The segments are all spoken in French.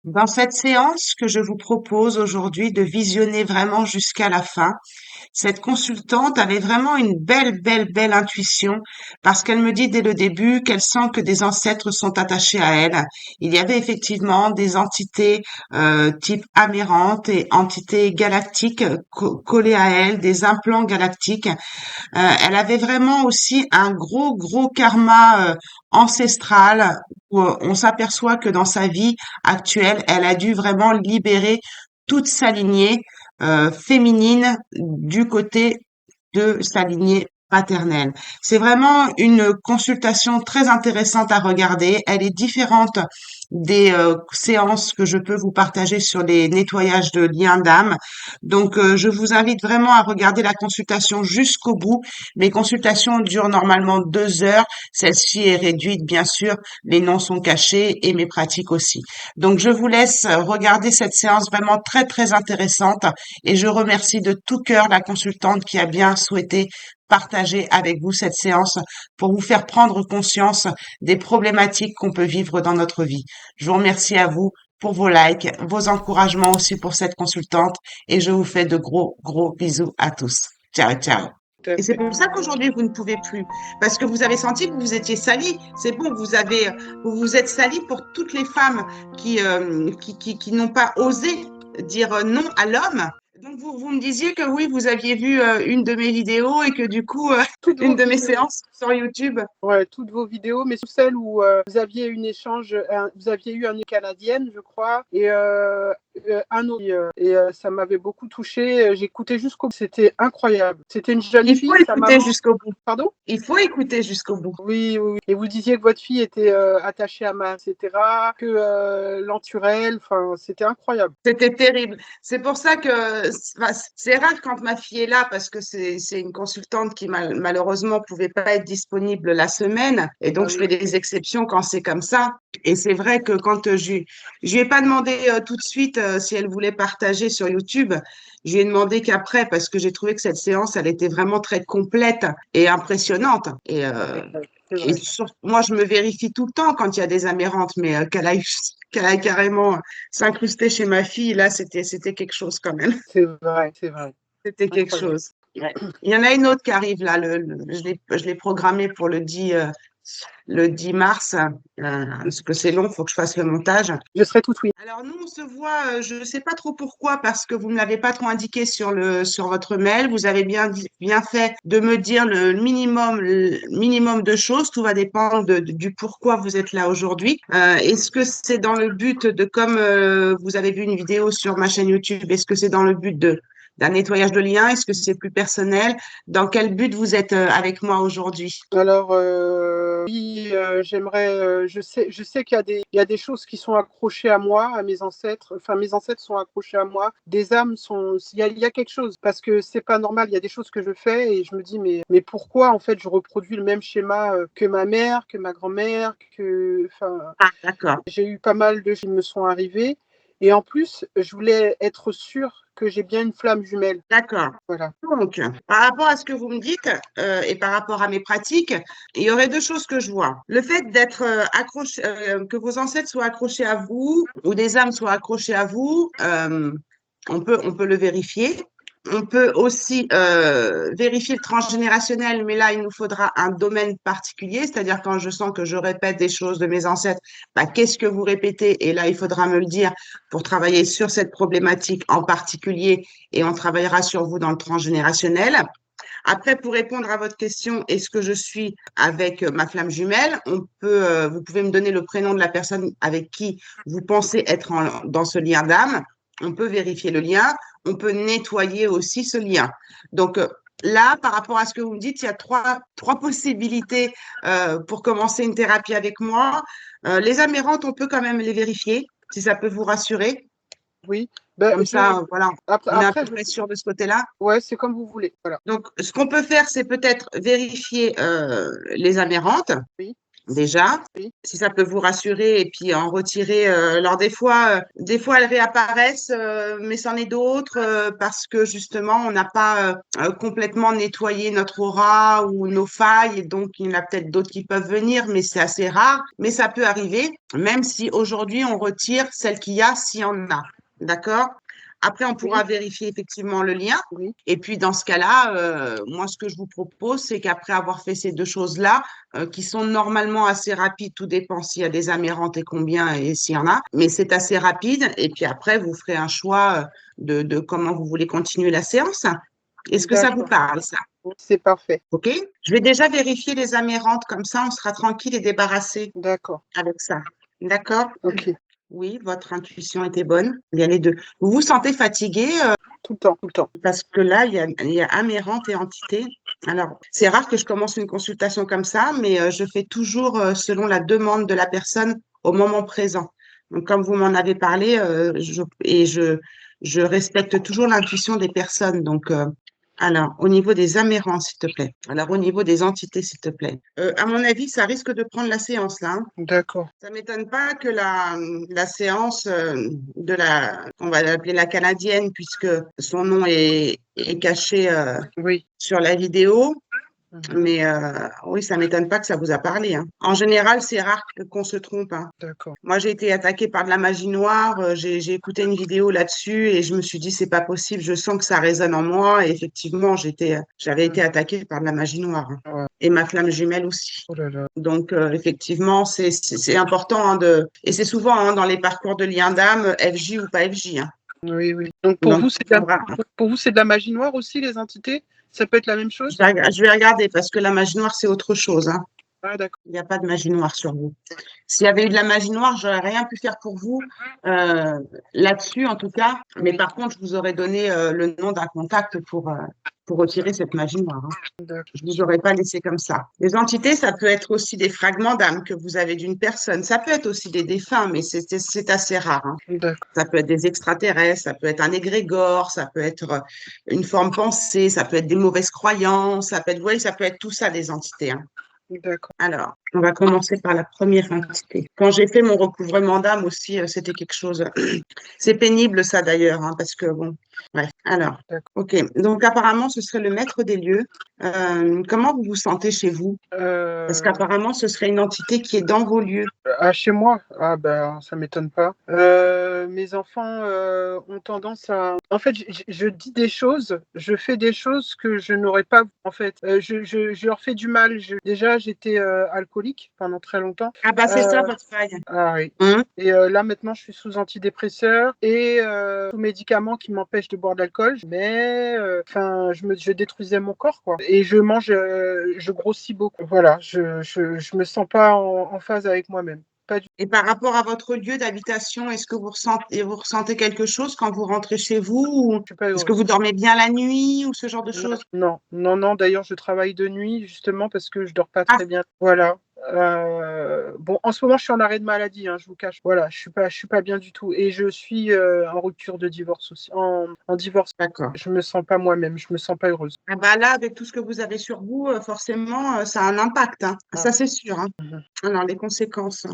Dans cette séance que je vous propose aujourd'hui de visionner vraiment jusqu'à la fin, cette consultante avait vraiment une belle intuition parce qu'elle me dit dès le début qu'elle sent que des ancêtres sont attachés à elle. Il y avait effectivement des entités type amérantes et entités galactiques collées à elle, des implants galactiques. Elle avait vraiment aussi un gros karma ancestral où on s'aperçoit que dans sa vie actuelle, elle a dû vraiment libérer toute sa lignée féminine du côté de sa lignée paternelle. C'est vraiment une consultation très intéressante à regarder. Elle est différente des séances que je peux vous partager sur les nettoyages de liens d'âme. Donc, je vous invite vraiment à regarder la consultation jusqu'au bout. Mes consultations durent normalement 2 heures. Celle-ci est réduite, bien sûr. Les noms sont cachés et mes pratiques aussi. Donc, je vous laisse regarder cette séance vraiment très intéressante et je remercie de tout cœur la consultante qui a bien souhaité partager avec vous cette séance pour vous faire prendre conscience des problématiques qu'on peut vivre dans notre vie. Je vous remercie à vous pour vos likes, vos encouragements aussi pour cette consultante et je vous fais de gros bisous à tous. Ciao. Tout à Et c'est fait. pour ça qu'aujourd'hui vous ne pouvez plus, parce que vous avez senti que vous étiez salie. C'est bon, vous vous êtes salie pour toutes les femmes qui n'ont pas osé dire non à l'homme. Donc vous me disiez que oui, vous aviez vu une de mes vidéos et que du coup, Toutes une vos de mes vidéos. séances sur YouTube. Ouais, toutes vos vidéos, mais surtout celles où vous aviez vous aviez eu un canadienne, je crois, et un autre. Ça m'avait beaucoup touchée. J'écoutais jusqu'au bout. C'était incroyable. C'était une jeune Il faut fille, sa écouter maman. jusqu'au bout. Pardon? Il faut écouter jusqu'au bout. Oui. Et vous disiez que votre fille était attachée à ma, etc., que l'enturelle, enfin, c'était incroyable. C'était terrible. C'est pour ça que c'est rare quand ma fille est là parce que c'est une consultante qui malheureusement pouvait pas être disponible la semaine et Ah donc je oui. fais des exceptions quand c'est comme ça. Et c'est vrai que quand je lui ai pas demandé tout de suite si elle voulait partager sur YouTube, je lui ai demandé qu'après parce que j'ai trouvé que cette séance elle était vraiment très complète et impressionnante. C'est Et vrai. moi, je me vérifie tout le temps quand il y a des amérantes, mais qu'elle aille carrément s'incruster chez ma fille, là, c'était quelque chose quand même. C'est vrai. C'était quelque Incroyable. chose. Ouais. Il y en a une autre qui arrive là, je l'ai programmée pour le 10 mars, parce que c'est long, il faut que je fasse le montage. Je serai toute oui. Alors nous, on se voit, je ne sais pas trop pourquoi, parce que vous ne l'avez pas trop indiqué sur votre mail. Vous avez bien fait de me dire le minimum de choses. Tout va dépendre du pourquoi vous êtes là aujourd'hui. Est-ce que c'est dans le but de, comme vous avez vu une vidéo sur ma chaîne YouTube, est-ce que c'est dans le but d'un nettoyage de liens? Est-ce que c'est plus personnel? Dans quel but vous êtes avec moi aujourd'hui? Alors, oui, j'aimerais, je sais il y a des choses qui sont accrochées à moi, à mes ancêtres. Enfin, mes ancêtres sont accrochés à moi. Des âmes sont, il y a quelque chose parce que c'est pas normal. Il y a des choses que je fais et je me dis, mais pourquoi en fait je reproduis le même schéma que ma mère, que ma grand-mère, enfin, Ah, d'accord. j'ai eu pas mal de choses qui me sont arrivées et en plus, je voulais être sûre que j'ai bien une flamme jumelle. D'accord. Voilà. Donc, par rapport à ce que vous me dites et par rapport à mes pratiques, il y aurait deux choses que je vois. Le fait d'être accroché, que vos ancêtres soient accrochés à vous ou des âmes soient accrochées à vous, on peut le vérifier. On peut aussi vérifier le transgénérationnel, mais là, il nous faudra un domaine particulier, c'est-à-dire quand je sens que je répète des choses de mes ancêtres, bah, qu'est-ce que vous répétez? Et là, il faudra me le dire pour travailler sur cette problématique en particulier et on travaillera sur vous dans le transgénérationnel. Après, pour répondre à votre question, est-ce que je suis avec ma flamme jumelle? Vous pouvez me donner le prénom de la personne avec qui vous pensez être dans ce lien d'âme. On peut vérifier le lien. On peut nettoyer aussi ce lien. Donc là, par rapport à ce que vous me dites, il y a trois possibilités pour commencer une thérapie avec moi. Les amérantes, on peut quand même les vérifier, si ça peut vous rassurer. Oui. Ben, Comme ça, voilà, on est à peu après, près sûr de ce côté-là. ouais, c'est comme vous voulez. Voilà. Donc, ce qu'on peut faire, c'est peut-être vérifier les amérantes. Oui. déjà, Oui, si ça peut vous rassurer et puis en retirer. Alors des fois elles réapparaissent, mais c'en est d'autres parce que justement on n'a pas complètement nettoyé notre aura ou nos failles et donc il y en a peut-être d'autres qui peuvent venir, mais c'est assez rare. Mais ça peut arriver, même si aujourd'hui on retire celles qu'il y a s'il y en a. D'accord? Après, on oui, pourra vérifier effectivement le lien. oui, Et puis, dans ce cas-là, moi, ce que je vous propose, c'est qu'après avoir fait ces deux choses-là, qui sont normalement assez rapides, tout dépend s'il y a des amérantes et combien et s'il y en a, mais c'est assez rapide. Et puis après, vous ferez un choix de comment vous voulez continuer la séance. Est-ce que ça vous d'accord. parle, ça? C'est parfait. OK? Je vais déjà vérifier les amérantes, comme ça, on sera tranquille et débarrassé D'accord. avec ça. D'accord? Ok. Oui, votre intuition était bonne. Il y a les deux. Vous vous sentez fatigué Tout le temps, tout le temps. parce que là, il y a amérante et entité. Alors, c'est rare que je commence une consultation comme ça, mais je fais toujours selon la demande de la personne au moment présent. Donc, comme vous m'en avez parlé, je respecte toujours l'intuition des personnes. Donc, alors, au niveau des amérantes, s'il te plaît. Alors, au niveau des entités, s'il te plaît. À mon avis, ça risque de prendre la séance là, hein. D'accord. Ça m'étonne pas que la séance de on va l'appeler la Canadienne, puisque son nom est caché Oui. sur la vidéo. Mhm. Mais oui, ça m'étonne pas que ça vous a parlé, hein. En général, c'est rare qu'on se trompe, hein. D'accord. Moi, j'ai été attaquée par de la magie noire. J'ai écouté une vidéo là-dessus et je me suis dit, c'est pas possible. Je sens que ça résonne en moi. Et effectivement, j'avais été Mhm. attaquée par de la magie noire, hein. Ouais. Et ma flamme jumelle aussi. Oh là là. Donc, effectivement, c'est important hein, et c'est souvent hein, dans les parcours de lien d'âme, FJ ou pas FJ, hein. Oui, oui. Donc Donc, pour vous, c'est de la magie noire aussi, les entités? Ça peut être la même chose? je vais regarder parce que la magie noire, c'est autre chose, hein. Ah, d'accord. Il n'y a pas de magie noire sur vous. S'il y avait eu de la magie noire, j'aurais rien pu faire pour vous euh, là-dessus, en tout cas. Mais Oui, par contre, je vous aurais donné le nom d'un contact pour retirer cette magie noire, hein. d'accord. Je ne vous aurais pas laissé comme ça. Les entités, ça peut être aussi des fragments d'âme que vous avez d'une personne. Ça peut être aussi des défunts, mais c'est assez rare, hein. D'accord. Ça peut être des extraterrestres, ça peut être un égrégore, ça peut être une forme pensée, ça peut être des mauvaises croyances, ça peut être, vous voyez, ça peut être tout ça des entités, hein. D'accord. Alors, on va commencer par la première entité. Quand j'ai fait mon recouvrement d'âme aussi, c'était quelque chose. C'est pénible ça d'ailleurs, hein, parce que bon, bref. Alors, D'accord. ok. Donc apparemment, ce serait le maître des lieux. Comment vous vous sentez chez vous? Parce Euh, qu'apparemment, ce serait une entité qui est dans vos lieux. Ah, chez moi? Ah, ben, ça m'étonne pas. Mes enfants ont tendance à. En fait, je dis des choses, je fais des choses que je n'aurais pas. En fait, je leur fais du mal. Déjà, j'étais alcoolique pendant très longtemps. Ah bah c'est ça Euh, votre faille. Ah oui. Hein. Et là, maintenant, je suis sous antidépresseur et sous médicaments qui m'empêchent de boire de l'alcool. Mais, enfin, je détruisais mon corps, quoi. Et je mange, je grossis beaucoup. Voilà, je me sens pas en phase avec moi-même. Pas du Et par rapport à votre lieu d'habitation, est-ce que vous ressentez quelque chose quand vous rentrez chez vous? Ou Je suis pas est-ce que vous heureuse. dormez bien la nuit ou ce genre de Non, choses? non, non, non. D'ailleurs, je travaille de nuit justement parce que je dors pas Ah, très bien. Voilà. Bon, en ce moment, je suis en arrêt de maladie, hein, je vous cache. Voilà, je suis pas bien du tout. Et je suis en rupture de divorce aussi. En divorce. d'accord. Je me sens pas moi-même. Je me sens pas heureuse. Ah bah là, avec tout ce que vous avez sur vous, forcément, ça a un impact, hein. Ah, Ça, c'est sûr, hein. mhm. Alors, les conséquences.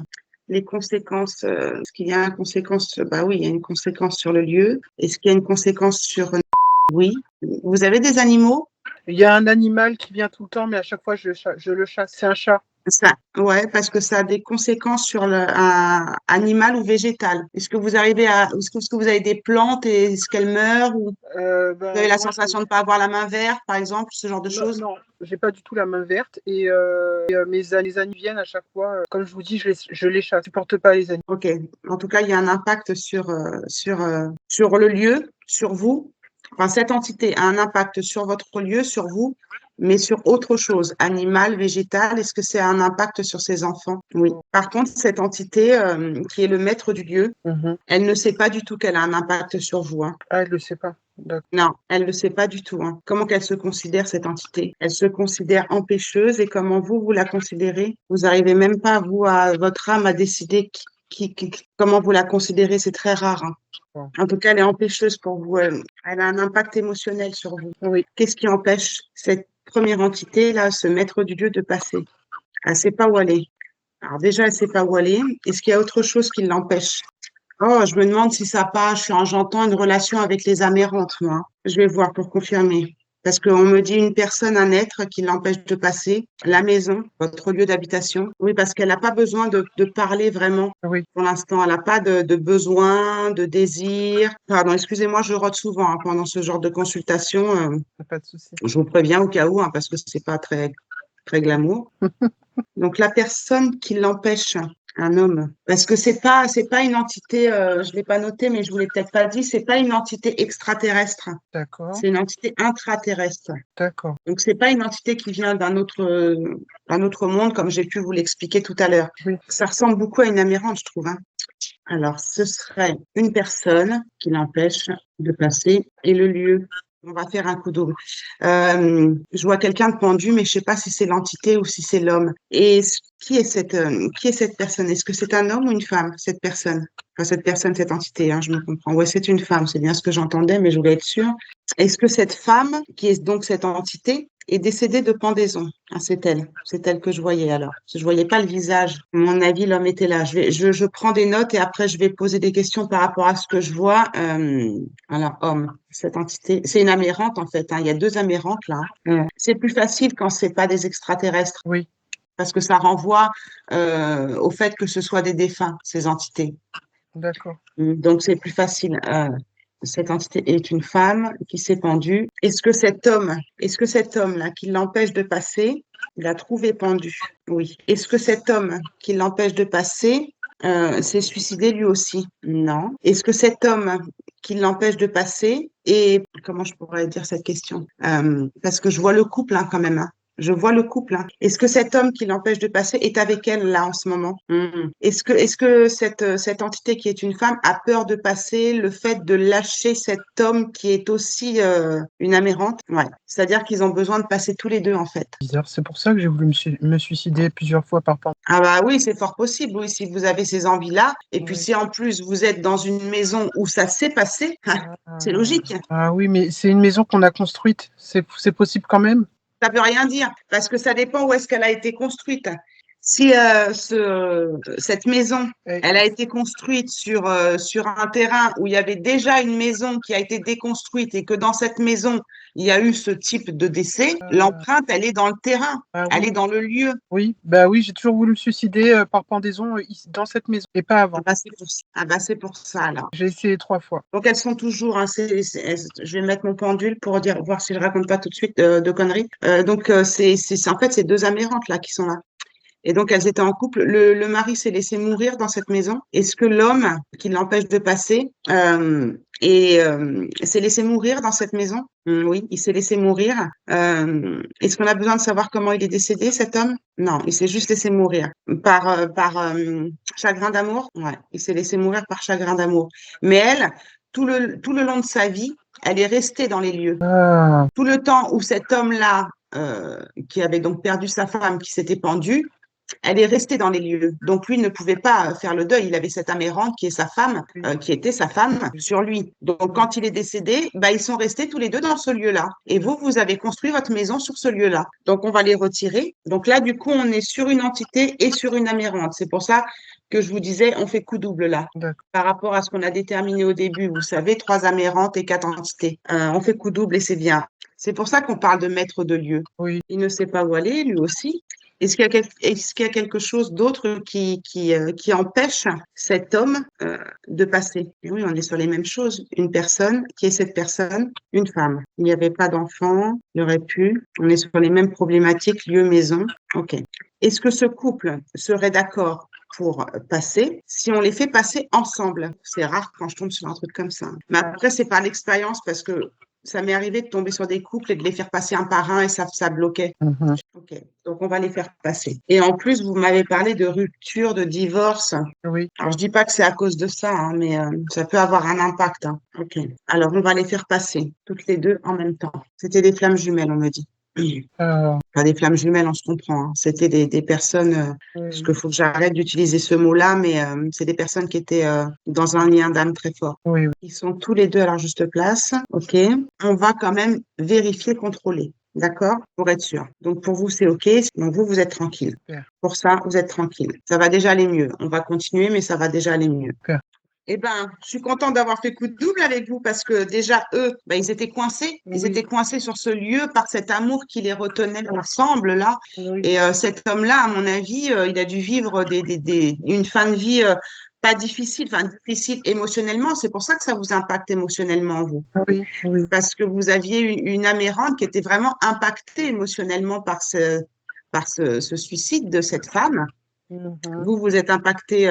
Les conséquences, est-ce qu'il y a une conséquence? Bah oui, il y a une conséquence sur le lieu. Est-ce qu'il y a une conséquence sur... Oui. Vous avez des animaux? Il y a un animal qui vient tout le temps, mais à chaque fois, je le chasse. C'est un chat. Ça, ouais, parce que ça a des conséquences sur un animal ou végétal. Est-ce que vous avez des plantes et est-ce qu'elles meurent ou vous avez Ben, la moi, sensation de ne pas avoir la main verte, par exemple, ce genre de non, choses? non, j'ai pas du tout la main verte. Et les amis viennent à chaque fois. Comme je vous dis, je les chasse. Je supporte pas les animaux. Ok. En tout cas, il y a un impact sur le lieu, sur vous. Enfin, cette entité a un impact sur votre lieu, sur vous, mais sur autre chose, animal, végétal. Est-ce que c'est un impact sur ses enfants? Oui. Par contre, cette entité, qui est le maître du lieu, Mhm. elle ne sait pas du tout qu'elle a un impact sur vous, hein. Ah, elle le sait pas. D'accord. Non, elle ne le sait pas du tout, hein. Comment qu'elle se considère, cette entité? Elle se considère empêcheuse et comment vous, vous la considérez? Vous n'arrivez même pas, vous, à votre âme, à décider comment vous la considérez. C'est très rare, hein. Bon. En tout cas, elle est empêcheuse pour vous. Elle a un impact émotionnel sur vous. Oui. Qu'est-ce qui empêche cette première entité, là, ce maître du lieu, de passer? Elle ne sait pas où aller. Alors déjà, elle sait pas où aller. Est-ce qu'il y a autre chose qui l'empêche? Oh, je me demande si ça passe. J'entends une relation avec les amérantes, moi. Je vais voir pour confirmer. Parce qu'on me dit une personne, un être qui l'empêche de passer, la maison, votre lieu d'habitation. Oui, parce qu'elle n'a pas besoin de parler vraiment Oui, pour l'instant. Elle n'a pas de besoin, de désir. Pardon, excusez-moi, je rote souvent hein, pendant ce genre de consultation. pas de souci. Je vous préviens au cas où, hein, parce que c'est pas très, très glamour. Donc la personne qui l'empêche, un homme, parce que c'est pas une entité, je l'ai pas noté, mais je vous l'ai peut-être pas dit, c'est pas une entité extraterrestre, D'accord, c'est une entité intraterrestre. d'accord. Donc c'est pas une entité qui vient d'un autre monde, comme j'ai pu vous l'expliquer tout à l'heure. Oui, Ça ressemble beaucoup à une amérante, je trouve, hein. Alors ce serait une personne qui l'empêche de passer et le lieu. On va faire un coup double. Je vois quelqu'un de pendu, mais je sais pas si c'est l'entité ou si c'est l'homme. Et qui est cette personne? Est-ce que c'est un homme ou une femme, cette personne? Enfin, cette personne, cette entité, hein, je me comprends. Ouais, c'est une femme, c'est bien ce que j'entendais, mais je voulais être sûre. Est-ce que cette femme, qui est donc cette entité, est décédée de pendaison? Ah, c'est elle. C'est elle que je voyais alors. Je voyais pas le visage. À mon avis, l'homme était là. Je prends des notes et après, je vais poser des questions par rapport à ce que je vois. Alors, homme, cette entité, c'est une amérante en fait, hein. Il y a deux amérantes là. C'est plus facile quand c'est pas des extraterrestres oui, parce que ça renvoie au fait que ce soit des défunts, ces entités. d'accord. Donc, c'est plus facile. Cette entité est une femme qui s'est pendue. Est-ce que cet homme-là qui l'empêche de passer, il a trouvé pendu? Oui. Est-ce que cet homme qui l'empêche de passer s'est suicidé lui aussi? Non. Est-ce que cet homme qui l'empêche de passer et comment je pourrais dire cette question? Parce que je vois le couple hein, quand même, hein. Je vois le couple, hein. Est-ce que cet homme qui l'empêche de passer est avec elle là en ce moment? Est-ce que cette entité qui est une femme a peur de passer le fait de lâcher cet homme qui est aussi une amérante? Ouais. C'est-à-dire qu'ils ont besoin de passer tous les deux en fait. Bizarre. C'est pour ça que j'ai voulu me suicider plusieurs fois par temps. Ah bah oui, c'est fort possible, oui, si vous avez ces envies-là. Et puis Oui. si en plus vous êtes dans une maison où ça s'est passé, c'est logique. Ah oui, mais c'est une maison qu'on a construite. C'est possible quand même? Ça veut rien dire parce que ça dépend où est-ce qu'elle a été construite. Si cette maison, Eh, elle a été construite sur un terrain où il y avait déjà une maison qui a été déconstruite et que dans cette maison, il y a eu ce type de décès, l'empreinte, elle est dans le terrain, ah elle oui, est dans le lieu. oui, bah oui, j'ai toujours voulu me suicider par pendaison dans cette maison et pas avant. Ah bah c'est pour ça alors. J'ai essayé 3 fois. Donc elles sont toujours, hein, je vais mettre mon pendule pour dire, voir si je raconte pas tout de suite de conneries. Donc en fait, c'est deux amérantes là qui sont là. Et donc, elles étaient en couple. Le mari s'est laissé mourir dans cette maison. Est-ce que l'homme qui l'empêche de passer s'est laissé mourir dans cette maison? Oui, il s'est laissé mourir. Est-ce qu'on a besoin de savoir comment il est décédé, cet homme? Non, il s'est juste laissé mourir par chagrin d'amour. Ouais, il s'est laissé mourir par chagrin d'amour. Mais elle, tout le long de sa vie, elle est restée dans les lieux. Ah, Tout le temps où cet homme-là, qui avait donc perdu sa femme, qui s'était pendue, elle est restée dans les lieux. Donc lui ne pouvait pas faire le deuil. Il avait cette amérante qui est sa femme, oui, qui était sa femme sur lui. Donc oui, quand il est décédé, bah, ils sont restés tous les deux dans ce lieu-là. Et vous, vous avez construit votre maison sur ce lieu-là. Donc on va les retirer. Donc là, du coup, on est sur une entité et sur une amérante. C'est pour ça que je vous disais, on fait coup double là. d'accord. Par rapport à ce qu'on a déterminé au début, vous savez, 3 amérantes et 4 entités. On fait coup double et c'est bien. C'est pour ça qu'on parle de maître de lieu. Oui, Il ne sait pas où aller, lui aussi. Est-ce qu'il y a quelque chose d'autre qui empêche cet homme de passer? Et oui, on est sur les mêmes choses. Une personne, qui est cette personne? Une femme. Il n'y avait pas d'enfant, il aurait pu. On est sur les mêmes problématiques, lieu, maison. OK. Est-ce que ce couple serait d'accord pour passer si on les fait passer ensemble? C'est rare quand je tombe sur un truc comme ça. Mais après, c'est par l'expérience parce que ça m'est arrivé de tomber sur des couples et de les faire passer un par un et ça bloquait. mhm, Ok, donc on va les faire passer. Et en plus, vous m'avez parlé de rupture, de divorce. oui. Alors, je dis pas que c'est à cause de ça, hein, mais ça peut avoir un impact, hein. Ok, alors on va les faire passer, toutes les deux en même temps. C'était des flammes jumelles, on me dit. Euh, Pas des flammes jumelles, on se comprend, hein. C'était des personnes, parce oui, qu'il faut que j'arrête d'utiliser ce mot-là, mais c'est des personnes qui étaient dans un lien d'âme très fort. oui, oui. Ils sont tous les deux à leur juste place. Ok, on va quand même vérifier, contrôler. D'accord? Pour être sûr. Donc pour vous, c'est OK. Donc vous êtes tranquille. Super. Pour ça, vous êtes tranquille. Ça va déjà aller mieux. On va continuer, mais ça va déjà aller mieux. Super. Eh ben, je suis contente d'avoir fait coup de double avec vous parce que déjà, eux, ben, ils étaient coincés. Ils Oui, étaient coincés sur ce lieu par cet amour qui les retenait ensemble, là. oui, Et cet homme-là, à mon avis, il a dû vivre une fin de vie pas difficile, enfin difficile émotionnellement. C'est pour ça que ça vous impacte émotionnellement, vous. oui, oui. Parce que vous aviez une âme errante qui était vraiment impactée émotionnellement par ce suicide de cette femme. Mhm. Vous êtes impacté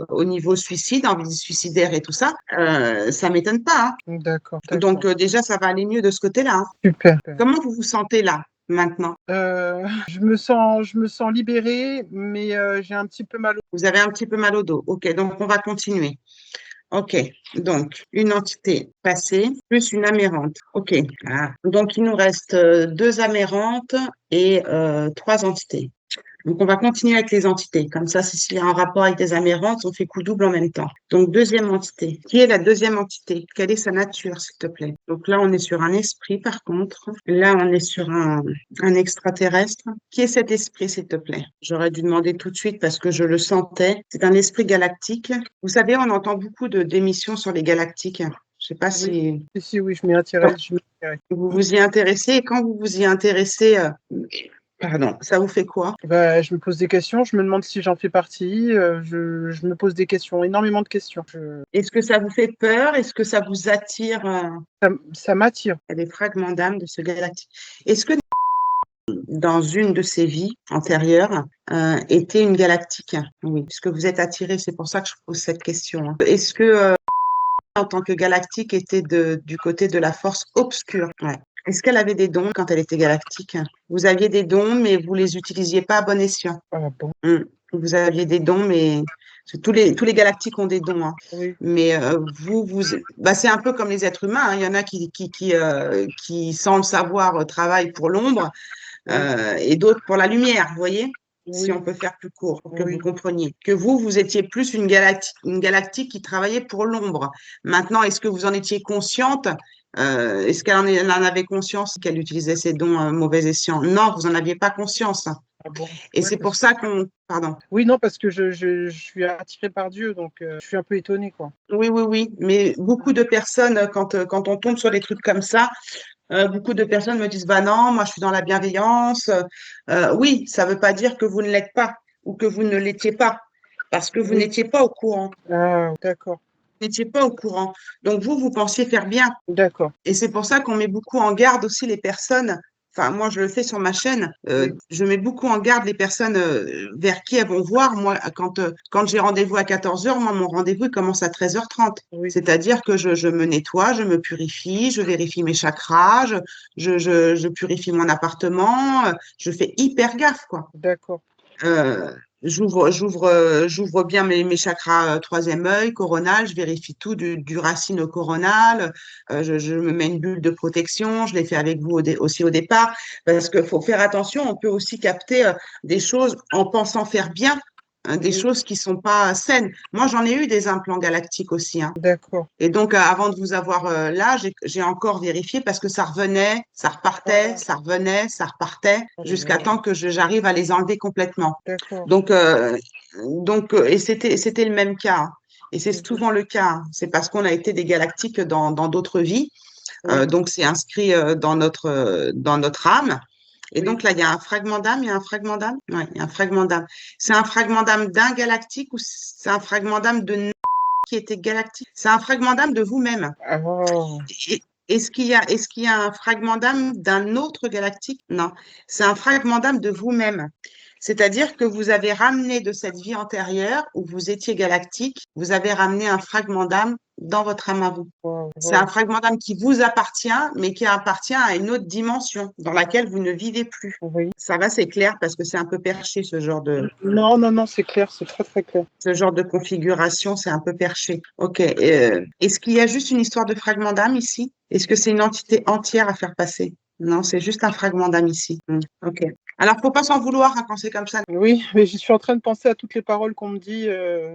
au niveau suicide, envie suicidaire et tout ça. Ça m'étonne pas, D'accord, hein. Donc d'accord. déjà, ça va aller mieux de ce côté-là, hein. Super. Super. Comment vous vous sentez là, maintenant? Je me sens libérée, mais j'ai un petit peu mal. Vous avez un petit peu mal au dos. OK, donc on va continuer. OK, donc une entité passée plus une amérante. OK. Ah. Donc il nous reste deux amérantes et trois entités. Donc, on va continuer avec les entités. Comme ça, s'il y a un rapport avec des amérantes, on fait coup double en même temps. Donc, deuxième entité. Qui est la deuxième entité? Quelle est sa nature, s'il te plaît? Donc là, on est sur un esprit, par contre. Là, on est sur un extraterrestre. Qui est cet esprit, s'il te plaît? J'aurais dû demander tout de suite parce que je le sentais. C'est un esprit galactique. Vous savez, on entend beaucoup d'émissions sur les galactiques. Je sais pas Oui, si si, oui, je m'y intéresse. Je m'y intéresse. vous vous y intéressez. Et quand vous vous y intéressez, pardon, ça vous fait quoi? Bah, je me pose des questions, je me demande si j'en fais partie, je me pose des questions, énormément de questions. Est-ce que ça vous fait peur? Est-ce que ça vous attire? Ça m'attire. Il y a des fragments d'âme de ce galactique. Est-ce que dans une de ces vies antérieures, était une galactique? Oui, puisque vous êtes attiré, c'est pour ça que je pose cette question, hein. Est-ce que, en tant que galactique, était du côté de la force obscure? Ouais. Est-ce qu'elle avait des dons quand elle était galactique? Vous aviez des dons, mais vous les utilisiez pas à bon escient. Ah bon? Vous aviez des dons, mais parce que tous les galactiques ont des dons, hein. Oui, Mais bah, c'est un peu comme les êtres humains, hein. Il y en a qui sans le savoir, travaillent pour l'ombre, oui, et d'autres pour la lumière, vous voyez? Si oui, on peut faire plus court pour que vous oui, compreniez. Que vous étiez plus une galactique qui travaillait pour l'ombre. Maintenant, est-ce que vous en étiez consciente? Est-ce elle en avait conscience qu'elle utilisait ses dons à mauvais escient? Non, vous n'en aviez pas conscience. ah bon? Et Ouais, c'est pour ça qu'on... Pardon. oui, non, parce que je suis attirée par Dieu, donc je suis un peu étonnée, quoi. Oui, oui, oui. Mais beaucoup de personnes, quand on tombe sur des trucs comme ça, beaucoup de personnes me disent, bah non, moi je suis dans la bienveillance. Oui, ça ne veut pas dire que vous ne l'êtes pas ou que vous ne l'étiez pas, parce que vous Oui, n'étiez pas au courant. ah, d'accord, Vous n'étiez pas au courant. Donc vous pensiez faire bien. d'accord, Et c'est pour ça qu'on met beaucoup en garde aussi les personnes. Enfin, moi, je le fais sur ma chaîne. oui, Je mets beaucoup en garde les personnes vers qui elles vont voir. Moi, quand j'ai rendez-vous à 14 heures, moi, mon rendez-vous, il commence à 13h30. oui, C'est-à-dire que je me nettoie, je me purifie, je vérifie mes chakras, je purifie mon appartement. Je fais hyper gaffe, quoi. d'accord, Euh, j'ouvre bien mes chakras troisième œil, coronal, je vérifie tout du racine au coronal, je me mets une bulle de protection, je l'ai fait avec vous aussi au départ, parce qu'il faut faire attention, on peut aussi capter des choses en pensant faire bien, hein, des oui, choses qui sont pas saines. Moi, j'en ai eu des implants galactiques aussi, hein. d'accord. Et donc, avant de vous avoir là, j'ai encore vérifié parce que ça revenait, ça repartait, Ah, ça revenait, ça repartait, oh là jusqu'à là, temps que j'arrive à les enlever complètement. d'accord, Donc, et c'était le même cas, hein. Et c'est oui, souvent le cas, hein. C'est parce qu'on a été des galactiques dans d'autres vies. oui, Donc, c'est inscrit dans notre âme. Et oui. donc là, il y a un fragment d'âme, il y a un fragment d'âme. Ouais, il y a un fragment d'âme. C'est un fragment d'âme d'un galactique ou c'est un fragment d'âme de qui était galactique? C'est un fragment d'âme de vous-même. Ah, Et- est-ce qu'il y a un fragment d'âme d'un autre galactique? Non, c'est un fragment d'âme de vous-même. C'est-à-dire que vous avez ramené de cette vie antérieure où vous étiez galactique, vous avez ramené un fragment d'âme dans votre âme à vous. wow, C'est un wow. fragment d'âme qui vous appartient, mais qui appartient à une autre dimension dans laquelle vous ne vivez plus. Oui. Ça va, c'est clair parce que c'est un peu perché Non, non, non, c'est clair, c'est très, très clair. ce genre de configuration, c'est un peu perché. Ok. Est-ce qu'il y a juste une histoire de fragment d'âme ici? Est-ce que c'est une entité entière à faire passer? Non, c'est juste un fragment d'âme ici. Ok. Alors, faut pas s'en vouloir hein, quand c'est comme ça. Oui, mais je suis en train de penser à toutes les paroles qu'on me dit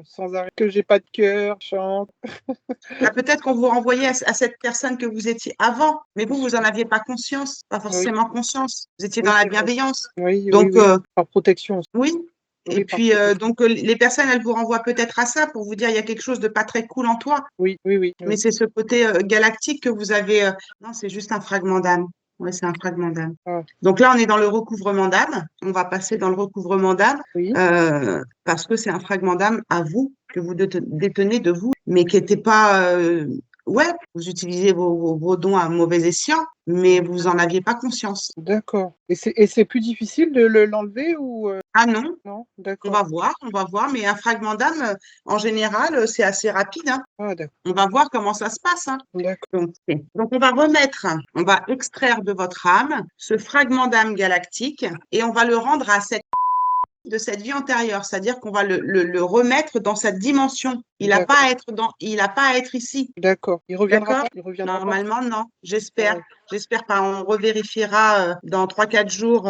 sans arrêt, que j'ai pas de cœur, chante. Bah, peut-être qu'on vous renvoyait à cette personne que vous étiez avant, mais vous en aviez pas conscience, pas Oui, forcément conscience. Vous étiez oui, dans la c'est vrai. bienveillance. Oui, oui, Donc, oui. Par protection. oui. Et Oui, par puis, protection. donc, les personnes, elles vous renvoient peut-être à ça pour vous dire, il y a quelque chose de pas très cool en toi. Oui, oui, oui, Mais oui. c'est ce côté galactique que vous avez. Non, c'est juste un fragment d'âme. Oui, c'est un fragment d'âme. Ah, Donc là, on est dans le recouvrement d'âme. On va passer dans le recouvrement d'âme oui, parce que c'est un fragment d'âme à vous que vous détenez de vous, mais qui n'était pas. Ouais, vous utilisez vos dons à mauvais escient, mais vous en aviez pas conscience. d'accord. Et c'est plus difficile de l'enlever ou Ah non, non? on D'accord. va voir, mais un fragment d'âme, en général, c'est assez rapide, hein. Ah, d'accord. On va voir comment ça se passe, hein. D'accord. Donc, on va extraire de votre âme ce fragment d'âme galactique et on va le rendre à de cette vie antérieure, c'est-à-dire qu'on va le remettre dans cette dimension. D'accord. Il n'a pas à être ici. D'accord. Il reviendra D'accord? pas? Il reviendra pas? Normalement, non. Ah, J'espère pas. On revérifiera dans 3, 4 jours.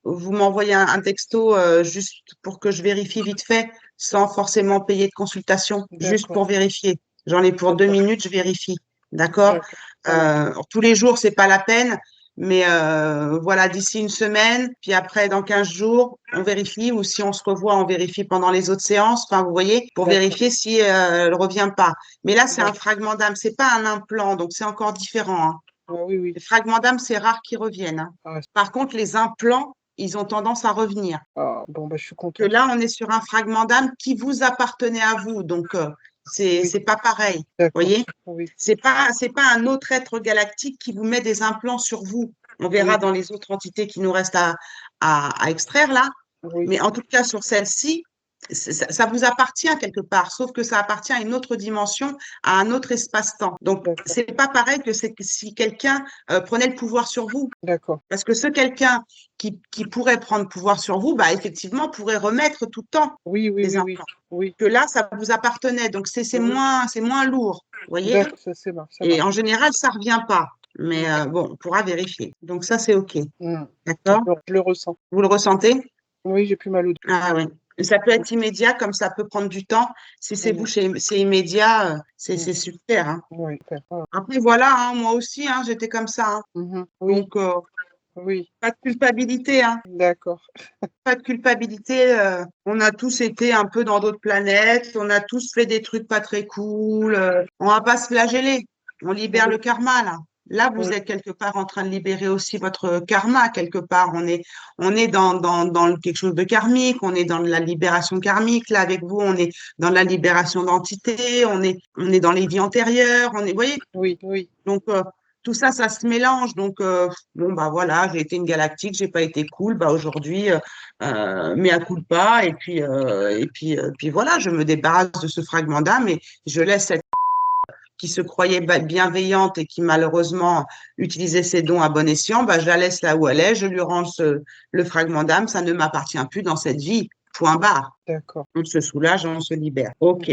Vous m'envoyez un texto juste pour que je vérifie vite fait, sans forcément payer de consultation, juste d'accord. pour vérifier. J'en ai pour deux D'accord. minutes, je vérifie. D'accord? D'accord. Ça marche. Tous les jours, c'est pas la peine. Mais voilà, d'ici une semaine, puis après, dans 15 jours, on vérifie, ou si on se revoit, on vérifie pendant les autres séances, enfin, vous voyez, pour D'accord. vérifier si elle revient pas. Mais là, c'est un D'accord. fragment d'âme, c'est pas un implant, donc c'est encore différent, hein. Ah, oui, oui. Les fragments d'âme, c'est rare qu'ils reviennent, hein. Ah, Par contre, les implants, ils ont tendance à revenir. ah, bon, bah, je suis Que contente. là, on est sur un fragment d'âme qui vous appartenait à vous, donc Oui, c'est pas pareil, d'accord. voyez. Oui, C'est pas un autre être galactique qui vous met des implants sur vous. On oui, verra dans les autres entités qui nous restent à extraire là, oui. mais en tout cas sur celle-ci, ça vous appartient quelque part, sauf que ça appartient à une autre dimension, à un autre espace-temps. Donc D'accord. c'est pas pareil que si quelqu'un prenait le pouvoir sur vous. D'accord. Parce que ce quelqu'un qui pourrait prendre pouvoir sur vous, bah, effectivement, pourrait remettre tout le temps Oui, oui, des oui, oui. implants. Oui, Que là, ça vous appartenait. Donc, oui. c'est moins lourd. Vous voyez? D'accord, ça marche, ça Et marche. en général, ça revient pas. Mais D'accord. bon, on pourra vérifier. Donc, ça, c'est OK. Mm. D'accord? Je le ressens. Vous le ressentez? Oui, j'ai plus mal au dos. Ah oui. Ça peut être immédiat, comme ça peut prendre du temps. Si c'est vous, Mm. c'est immédiat, Mm. c'est super, hein. Oui, super. Ah. Après, voilà, hein, moi aussi, hein, j'étais comme ça, hein. Mhm. Oui, Donc, oui, pas de culpabilité, hein. d'accord. Pas de culpabilité. On a tous été un peu dans d'autres planètes. On a tous fait des trucs pas très cool. On va pas se flageller. On libère Oui, le karma, là. Là, vous oui, êtes quelque part en train de libérer aussi votre karma, quelque part. On est quelque chose de karmique. On est dans la libération karmique. Là, avec vous, on est dans la libération d'entités. On est dans les vies antérieures. Vous voyez? oui, oui, Donc, tout ça, ça se mélange. Donc, bon, bah voilà, j'ai été une galactique, j'ai pas été cool. Bah aujourd'hui, mea culpa. Puis voilà, je me débarrasse de ce fragment d'âme et je laisse cette qui se croyait bienveillante et qui malheureusement utilisait ses dons à bon escient, bah, je la laisse là où elle est, je lui rends le fragment d'âme, ça ne m'appartient plus dans cette vie. Point barre. d'accord. On se soulage, on se libère. OK.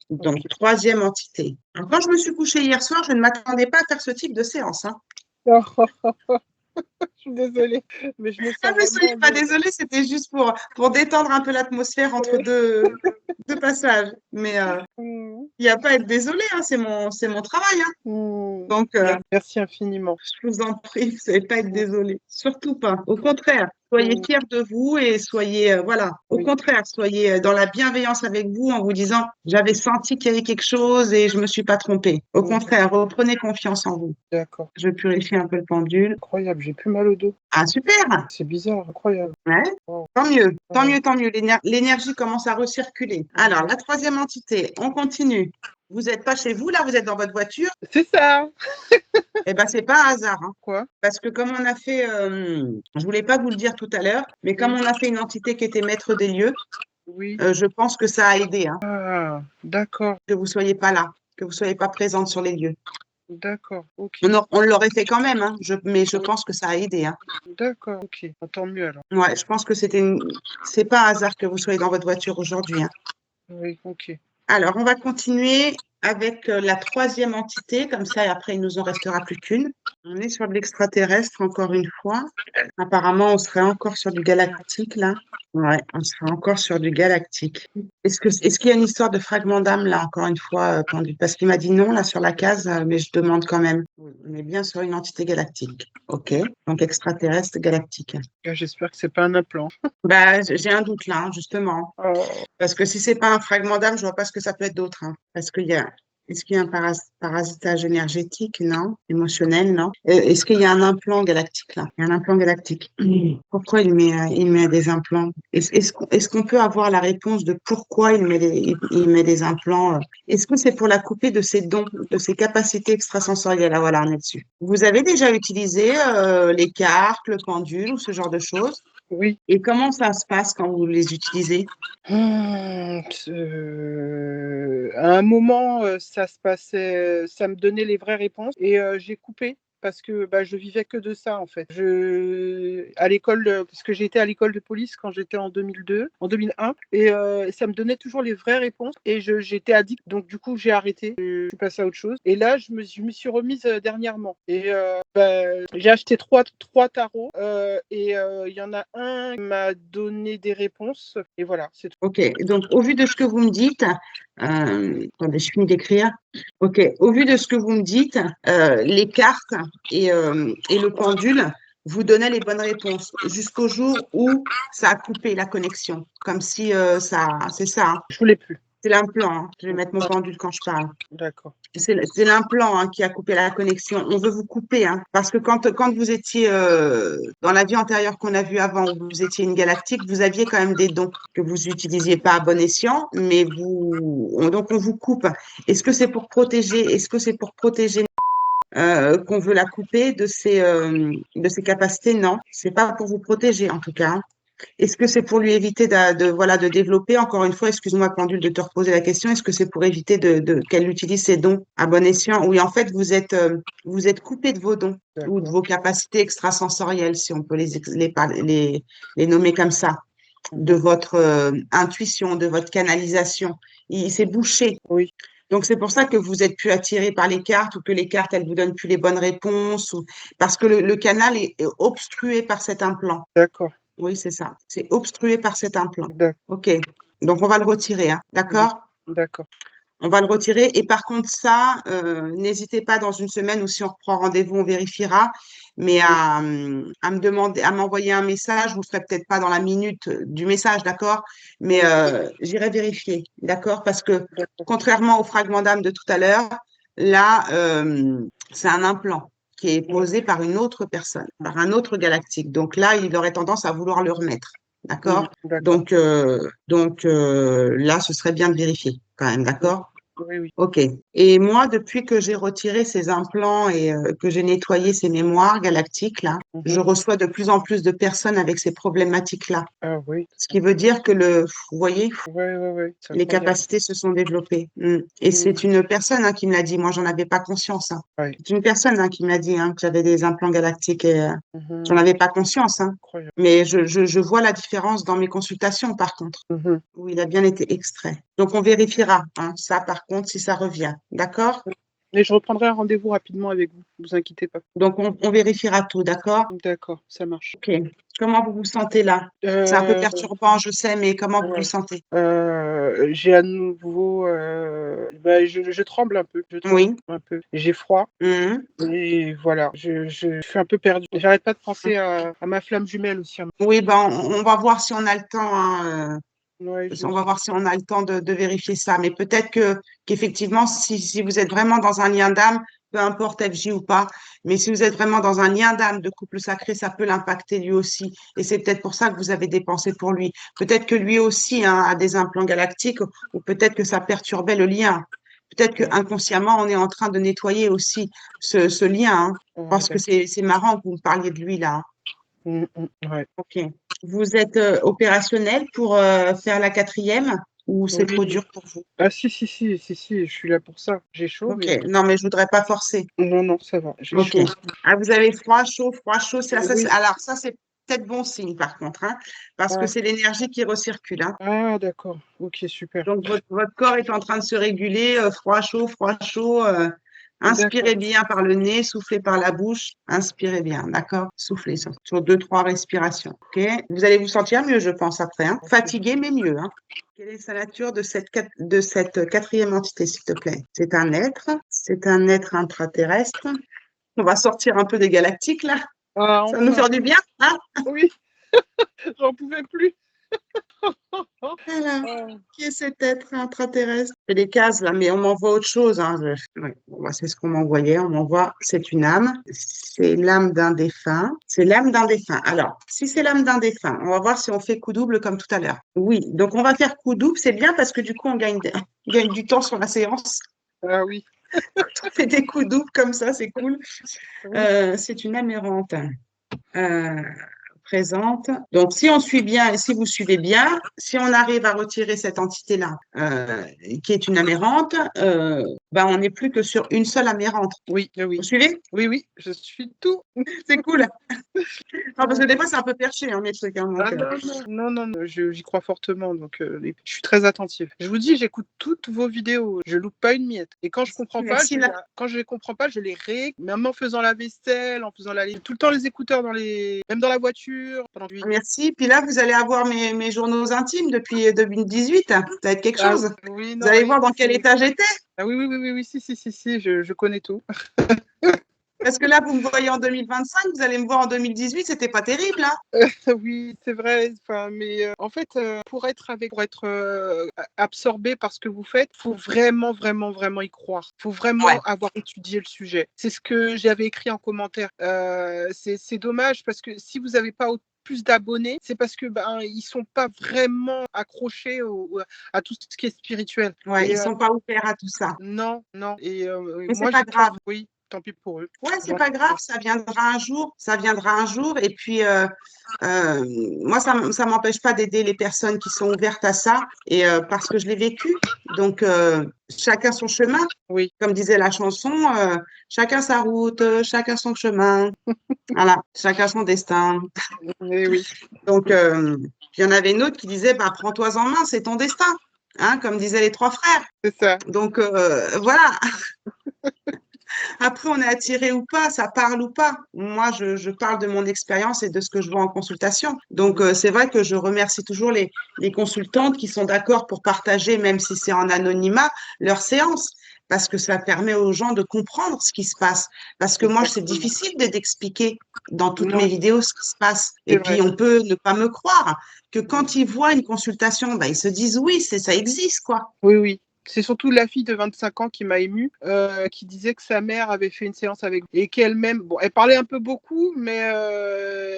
Donc, Ok. troisième entité. Alors, quand je me suis couchée hier soir, je ne m'attendais pas à faire ce type de séance, hein. Je suis désolée, mais je me Ah, sens mais soyez vraiment pas mieux. désolée, c'était juste pour détendre un peu l'atmosphère entre deux passages. Mais Mm. il n'y a pas à être désolé, hein, c'est mon travail, hein. Mm. Donc, Merci infiniment. je vous en prie, vous n'allez pas être Mm. désolé. Surtout pas. Au contraire, soyez Mm. fiers de vous et soyez, voilà. Au Oui, contraire, soyez dans la bienveillance avec vous en vous disant, j'avais senti qu'il y avait quelque chose et je me suis pas trompée. Au oui, contraire, reprenez confiance en vous. d'accord. Je purifie un peu le pendule. Incroyable, j'ai plus mal au dos. Ah, super! C'est bizarre, incroyable. Ouais. Wow. Tant mieux, tant Ouais. mieux, tant mieux. L'énergie commence à recirculer. Alors, Mhm. la troisième entité, on continue. Vous n'êtes pas chez vous, là, vous êtes dans votre voiture. C'est ça. Eh ben, c'est pas un hasard, hein. Quoi? Parce que comme on a fait, je voulais pas vous le dire tout à l'heure, mais comme Oui, on a fait une entité qui était maître des lieux, oui. je pense que ça a aidé, hein, Ah, d'accord, que vous soyez pas là, que vous soyez pas présente sur les lieux. d'accord, ok. On l'aurait fait quand même, hein, mais je Oui, pense que ça a aidé, hein. d'accord, ok. Ah, tant mieux alors. Ouais, je pense que c'est pas un hasard que vous soyez dans votre voiture aujourd'hui, hein. Oui, ok. Alors, on va continuer. avec la troisième entité, comme ça, et après, il nous en restera plus qu'une. On est sur de l'extraterrestre, encore une fois. Apparemment, on serait encore sur du galactique, là. Ouais, on serait encore sur du galactique. Est-ce qu'il y a une histoire de fragment d'âme, là, encore une fois, Pendule? Parce qu'il m'a dit non, là, sur la case, mais je demande quand même. Oui, on est bien sur une entité galactique. OK. Donc, extraterrestre galactique. J'espère que c'est pas un implant. Bah, j'ai un doute, là, hein, justement. Oh, Parce que si c'est pas un fragment d'âme, je vois pas ce que ça peut être d'autre, hein. Parce qu'il y a, est-ce qu'il y a un parasitage énergétique? Non. Émotionnel? Non. Est-ce qu'il y a un implant galactique là? Il y a un implant galactique. Pourquoi il met des implants? Est-ce qu'on peut avoir la réponse de pourquoi il met des implants? Est-ce que c'est pour la couper de ses dons, de ses capacités extrasensorielles? Ah, voilà, on est dessus. Vous avez déjà utilisé les cartes, le pendule ou ce genre de choses? oui. Et comment ça se passe quand vous les utilisez? À un moment, ça se passait, ça me donnait les vraies réponses et j'ai coupé parce que bah, je vivais que de ça en fait. À l'école, parce que j'ai été à l'école de police quand j'étais en 2002, en 2001, et ça me donnait toujours les vraies réponses et j'étais addict. Donc du coup, j'ai arrêté, je suis passée à autre chose. Et là, je me suis remise dernièrement et bah, j'ai acheté trois tarots et il y en a un qui m'a donné des réponses et voilà, c'est tout. Ok, donc au vu de ce que vous me dites, attendez, je finis d'écrire. Ok, au vu de ce que vous me dites, les cartes et le pendule vous donnaient les bonnes réponses jusqu'au jour où ça a coupé la connexion, comme si c'est ça, hein. Je voulais plus. C'est l'implant, hein. Je vais mettre mon pendule quand je parle. D'accord. C'est l'implant qui a coupé la connexion. On veut vous couper, hein, parce que quand vous étiez dans la vie antérieure qu'on a vue avant, où vous étiez une galactique, vous aviez quand même des dons que vous n'utilisiez pas à bon escient, mais donc on vous coupe. Est-ce que c'est pour protéger qu'on veut la couper de ses capacités? Non, c'est pas pour vous protéger en tout cas, hein. Est-ce que c'est pour lui éviter voilà, de développer, encore une fois, excuse-moi, Pendule, de te reposer la question, est-ce que c'est pour éviter qu'elle utilise ses dons à bon escient? Oui, en fait, vous êtes coupé de vos dons ou de vos capacités extrasensorielles, si on peut les nommer comme ça, de votre intuition, de votre canalisation. Il s'est bouché. Oui, Donc, c'est pour ça que vous êtes plus attiré par les cartes ou que les cartes, elles vous donnent plus les bonnes réponses parce que le canal est obstrué par cet implant. d'accord. Oui, c'est ça. C'est obstrué par cet implant. D'ac- OK. Donc, on va le retirer, hein. oui, D'accord? d'accord. On va le retirer. Et par contre, ça, n'hésitez pas dans une semaine ou si on reprend rendez-vous, on vérifiera. Mais Oui, à me demander, à m'envoyer un message, vous ne serez peut-être pas dans la minute du message, d'accord? Mais oui, j'irai vérifier, d'accord? Parce que d'accord. contrairement au fragment d'âme de tout à l'heure, là, c'est un implant qui est Oui, posé par une autre personne, par un autre galactique. Donc là, il aurait tendance à vouloir le remettre, d'accord? d'accord. Là, ce serait bien de vérifier quand même, d'accord? Oui, oui. Ok. Et moi, depuis que j'ai retiré ces implants et que j'ai nettoyé ces mémoires galactiques, là, je Mhm. reçois de plus en plus de personnes avec ces problématiques-là. Ah oui. Ce qui veut dire que vous voyez, Oui, oui, oui. C'est les incroyable. capacités se sont développées. Mm. Et Mhm. c'est une personne qui me l'a dit. Moi, j'en avais pas conscience, hein. Ouais. C'est une personne qui m'a dit que j'avais des implants galactiques et j'en Mhm. avais pas conscience, hein. Incroyable. Mais je vois la différence dans mes consultations, par contre, Mhm. où il a bien été extrait. Donc, on vérifiera, hein, ça, par contre, si ça revient. D'accord? Mais je reprendrai un rendez-vous rapidement avec vous. Ne vous inquiétez pas. Donc, on vérifiera tout, d'accord? D'accord, ça marche. Ok. Comment vous vous sentez là? C'est un peu Euh, perturbant, je sais, mais comment vous vous ouais. sentez? J'ai à nouveau, bah, je tremble un peu. Je tremble Oui. un peu. J'ai froid. Mhm. Et voilà, je suis un peu perdu. J'arrête pas de penser à ma flamme jumelle aussi. Oui, ben, on va voir si on a le temps, hein, Ouais, je on va sais. voir si on a le temps de vérifier ça. Mais peut-être qu'effectivement, si vous êtes vraiment dans un lien d'âme, peu importe FJ ou pas, mais si vous êtes vraiment dans un lien d'âme de couple sacré, ça peut l'impacter lui aussi. Et c'est peut-être pour ça que vous avez dépensé pour lui. Peut-être que lui aussi a des implants galactiques ou peut-être que ça perturbait le lien. Peut-être que Ouais. inconsciemment, on est en train de nettoyer aussi ce lien, hein. Ah, Parce que d'accord. c'est marrant que vous me parliez de lui là, hein. Ouais. Ok. Vous êtes opérationnel pour faire la quatrième ou c'est trop Oui. dur pour vous? Ah si, je suis là pour ça. J'ai chaud, Ok. mais Non, mais je voudrais pas forcer. non, non, ça va. J'ai Ok. chaud. Ah, vous avez froid, chaud, ça, Oui, alors ça, c'est peut-être bon signe par contre, hein, parce que Ah, c'est l'énergie qui recircule, hein. ah, d'accord. Ok, super. Donc, votre corps est en train de se réguler, froid, chaud, froid, chaud. D'accord. Inspirez bien par le nez, soufflez par la bouche. Inspirez bien, d'accord? Soufflez sur deux, trois respirations. OK? Vous allez vous sentir mieux, je pense, après, hein. Fatigué, mais mieux, hein. Quelle est sa nature de cette quatrième entité, s'il te plaît? C'est un être intraterrestre. On va sortir un peu des galactiques, là. Ah, Ça va nous enfin. faire du bien, hein? Oui, j'en pouvais plus. Alors, Ah, qui est cet être intraterrestre? C'est des cases là, mais on m'envoie autre chose, hein. Oui, bon, bah, c'est ce qu'on m'envoyait. On m'envoie, c'est une âme. C'est l'âme d'un défunt. C'est l'âme d'un défunt. Alors, si c'est l'âme d'un défunt, on va voir si on fait coup double comme tout à l'heure. Oui, donc on va faire coup double. C'est bien parce que du coup, on gagne du temps sur la séance. ah oui, On fait des coups doubles comme ça, c'est cool. oui. C'est une âme errante. Euh, présente. Donc, si on suit bien et si vous suivez bien, si on arrive à retirer cette entité-là, qui est une amérante, ben, on n'est plus que sur une seule amérante. Oui, Vous oui. suivez? Oui, oui, je suis tout. C'est cool. Non, parce que des fois, c'est un peu perché, hein, mes trucs. Hein, Ah donc, non, non, non, non, j'y crois fortement, donc je suis très attentive. Je vous dis, j'écoute toutes vos vidéos, je loupe pas une miette. Et quand je comprends pas, merci. quand je les comprends pas, je les même en faisant la vaisselle, en faisant tout le temps les écouteurs même dans la voiture. Merci. Puis là, vous allez avoir mes journaux intimes depuis 2018. Ça va être quelque Ah chose. oui, Vous non, allez oui, voir dans quel état j'étais. ah oui, oui, oui, oui, oui, si, si, si, si, je connais tout. Parce que là, vous me voyez en 2025, vous allez me voir en 2018, c'était pas terrible, hein. Oui, c'est vrai. Enfin, mais en fait, pour être absorbé par ce que vous faites, faut vraiment, vraiment, vraiment y croire. Faut Ouais. vraiment avoir étudié le sujet. C'est ce que j'avais écrit en commentaire. C'est dommage parce que si vous n'avez pas plus d'abonnés, c'est parce que ben ils sont pas vraiment accrochés à tout ce qui est spirituel. Ouais, Et ils sont pas ouverts à tout ça. non, non. Et Mais c'est moi, pas grave. oui, tant pis pour eux. Ouais, c'est Donc, pas grave, ça viendra un jour, ça viendra un jour. Et puis, moi, ça m'empêche pas d'aider les personnes qui sont ouvertes à ça, et parce que je l'ai vécu. Donc, chacun son chemin, oui, comme disait la chanson, chacun sa route, chacun son chemin. Voilà, chacun son destin. mais oui, Donc, il y en avait une autre qui disait, bah, prends-toi en main, c'est ton destin, hein, comme disaient les trois frères. c'est ça. Donc, voilà. Après, on est attiré ou pas, ça parle ou pas. Moi, je parle de mon expérience et de ce que je vois en consultation. Donc, c'est vrai que je remercie toujours les consultantes qui sont d'accord pour partager, même si c'est en anonymat, leur séance, parce que ça permet aux gens de comprendre ce qui se passe. Parce que moi, c'est Exactement. difficile d'expliquer dans toutes mes Non, vidéos ce qui se passe. c'est Et puis, vrai. on peut ne pas me croire que quand ils voient une consultation, bah, ils se disent oui, ça existe, quoi. Oui, oui. C'est surtout la fille de 25 ans qui m'a émue, qui disait que sa mère avait fait une séance avec et qu'elle-même, bon, elle parlait un peu beaucoup, mais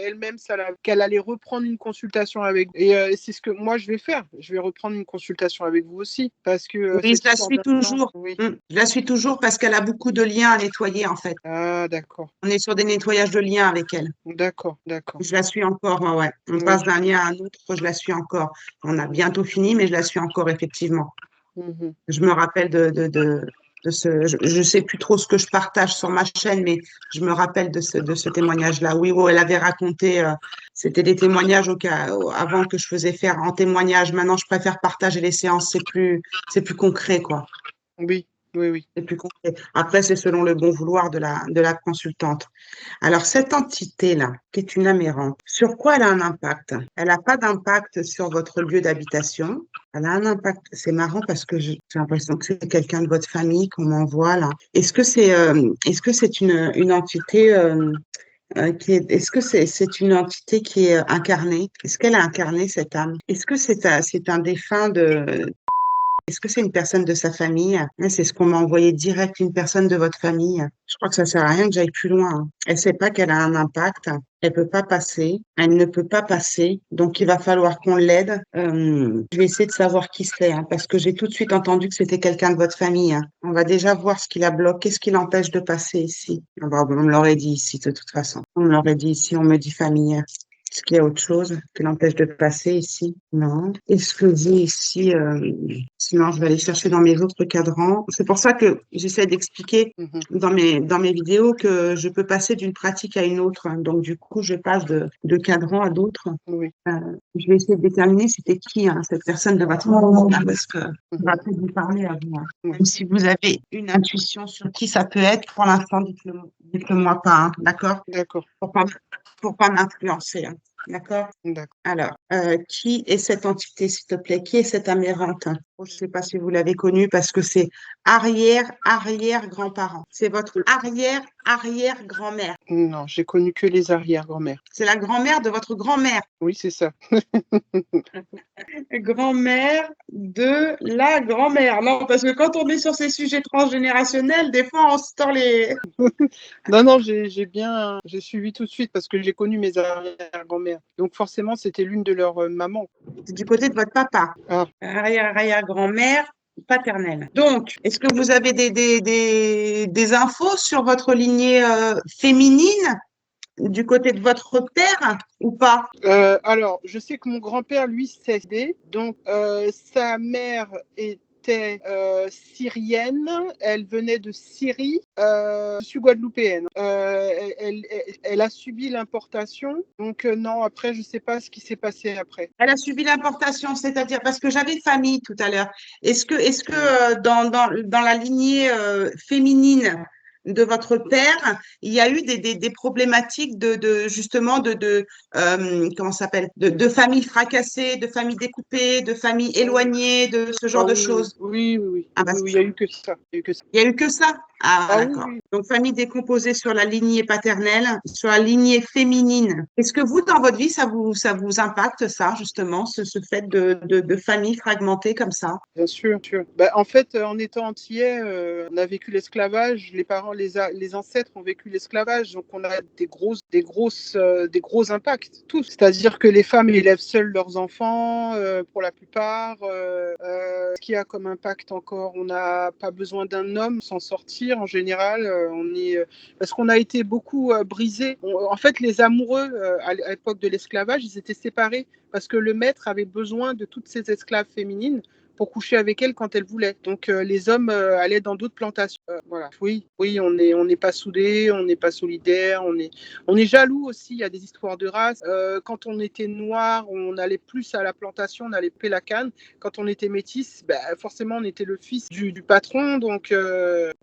elle-même, qu'elle allait reprendre une consultation avec. Et c'est ce que moi je vais faire. Je vais reprendre une consultation avec vous aussi, parce que Oui, je cette la histoire suis d'implant, toujours. oui. Je la suis toujours parce qu'elle a beaucoup de liens à nettoyer, en fait. Ah, d'accord, On est sur des nettoyages de liens avec elle. d'accord, d'accord. Je la suis encore, ouais, ouais. On Oui. passe d'un lien à un autre, je la suis encore. On a bientôt fini, mais je la suis encore, effectivement. Mhm. Je me rappelle de ce. Je sais plus trop ce que je partage sur ma chaîne, mais je me rappelle de ce témoignage-là. Oui, où elle avait raconté, c'était des témoignages avant que je faisais faire en témoignage. Maintenant, je préfère partager les séances, c'est plus concret, quoi. Oui, oui, oui. C'est plus concret. Après, c'est selon le bon vouloir de la consultante. Alors, cette entité-là, qui est une amérante, sur quoi elle a un impact? Elle n'a pas d'impact sur votre lieu d'habitation. Elle a un impact. C'est marrant parce que j'ai l'impression que c'est quelqu'un de votre famille qu'on m'envoie là. Est-ce que c'est une entité est-ce que c'est une entité qui est incarnée? Est-ce qu'elle a incarné cette âme? Est-ce que c'est un défunt est-ce que c'est une personne de sa famille? Ouais, c'est ce qu'on m'a envoyé direct, une personne de votre famille. Je crois que ça sert à rien que j'aille plus loin, hein. Elle sait pas qu'elle a un impact. Elle peut pas passer. Elle ne peut pas passer. Donc, il va falloir qu'on l'aide. Je vais essayer de savoir qui c'est, hein, parce que j'ai tout de suite entendu que c'était quelqu'un de votre famille, hein. On va déjà voir ce qui la bloque. Qu'est-ce qui l'empêche de passer ici? On me l'aurait dit ici, de toute façon. On me l'aurait dit ici. On me dit famille. Est-ce qu'il y a autre chose qui l'empêche de passer ici? Non. Est-ce que j'ai ici, sinon je vais aller chercher dans mes autres cadrans. C'est pour ça que j'essaie d'expliquer Mhm. dans mes vidéos que je peux passer d'une pratique à une autre. Donc, du coup, je passe de cadrans à d'autres. Oui. Euh, je vais essayer de déterminer c'était qui, hein, cette personne de votre entourage, parce que ça Mhm. va peut-être vous parler à vous, hein. Oui. Même si vous avez une intuition sur qui ça peut être, pour l'instant, dites-le moi pas, hein, d'accord? D'accord. Pour pas, pour pas m'influencer, hein, d'accord? D'accord. Alors, qui est cette entité, s'il te plaît? Qui est cette amérante? Je ne sais pas si vous l'avez connue parce que c'est arrière-arrière-grand-parent. C'est votre arrière-arrière-grand-mère. Non, j'ai connu que les arrière-grand-mères. C'est la grand-mère de votre grand-mère. Oui, c'est ça. Grand-mère de la grand-mère. Non, parce que quand on est sur ces sujets transgénérationnels, des fois, on se tord les... Non, non, j'ai suivi tout de suite parce que j'ai connu mes arrière-grand-mères. Donc forcément, c'était l'une de leurs mamans. C'est du côté de votre papa. Ah, Arrière-arrière-grand-mère paternelle. Donc, est-ce que vous avez des infos sur votre lignée féminine du côté de votre père ou pas? alors, je sais que mon grand-père, lui, s'est aidé. Donc, sa mère était syrienne. Elle venait de Syrie. Je suis guadeloupéenne. Elle a subi l'importation. Donc, non, après, je ne sais pas ce qui s'est passé après. Elle a subi l'importation, c'est-à-dire parce que j'avais famille tout à l'heure. Est-ce que Mm. dans la lignée féminine de votre père, il y a eu des problématiques justement comment ça s'appelle de familles fracassées, de familles découpées, de familles Ah oui. éloignées, de ce Ah genre de oui, oui, choses? oui, oui, oui, Ah bah, oui, oui, il y a eu que ça. Il y a eu que ça. il y a eu que ça? Ah, Ah oui, d'accord. oui. Donc, famille décomposée sur la lignée paternelle, sur la lignée féminine. Est-ce que vous, dans votre vie, ça vous impacte, ça, justement, ce fait de famille fragmentée comme ça? Bien sûr, sûr. Bah, en fait, en étant antillais, on a vécu l'esclavage. Les parents, les ancêtres ont vécu l'esclavage, donc on a des gros impacts, tous. C'est-à-dire que les femmes élèvent seules leurs enfants, pour la plupart. Ce qu'il y a comme impact encore, on n'a pas besoin d'un homme pour s'en sortir. En général, parce qu'on a été beaucoup brisés. En fait, les amoureux à l'époque de l'esclavage, ils étaient séparés parce que le maître avait besoin de toutes ces esclaves féminines pour coucher avec elles quand elles voulaient. Donc les hommes allaient dans d'autres plantations. Voilà. Oui, oui, on n'est pas soudés, on n'est pas solidaires, on est jaloux aussi. Il y a des histoires de race. Quand on était noir, on allait plus à la plantation, on allait couper la canne. Quand on était métis, bah, forcément on était le fils du patron, donc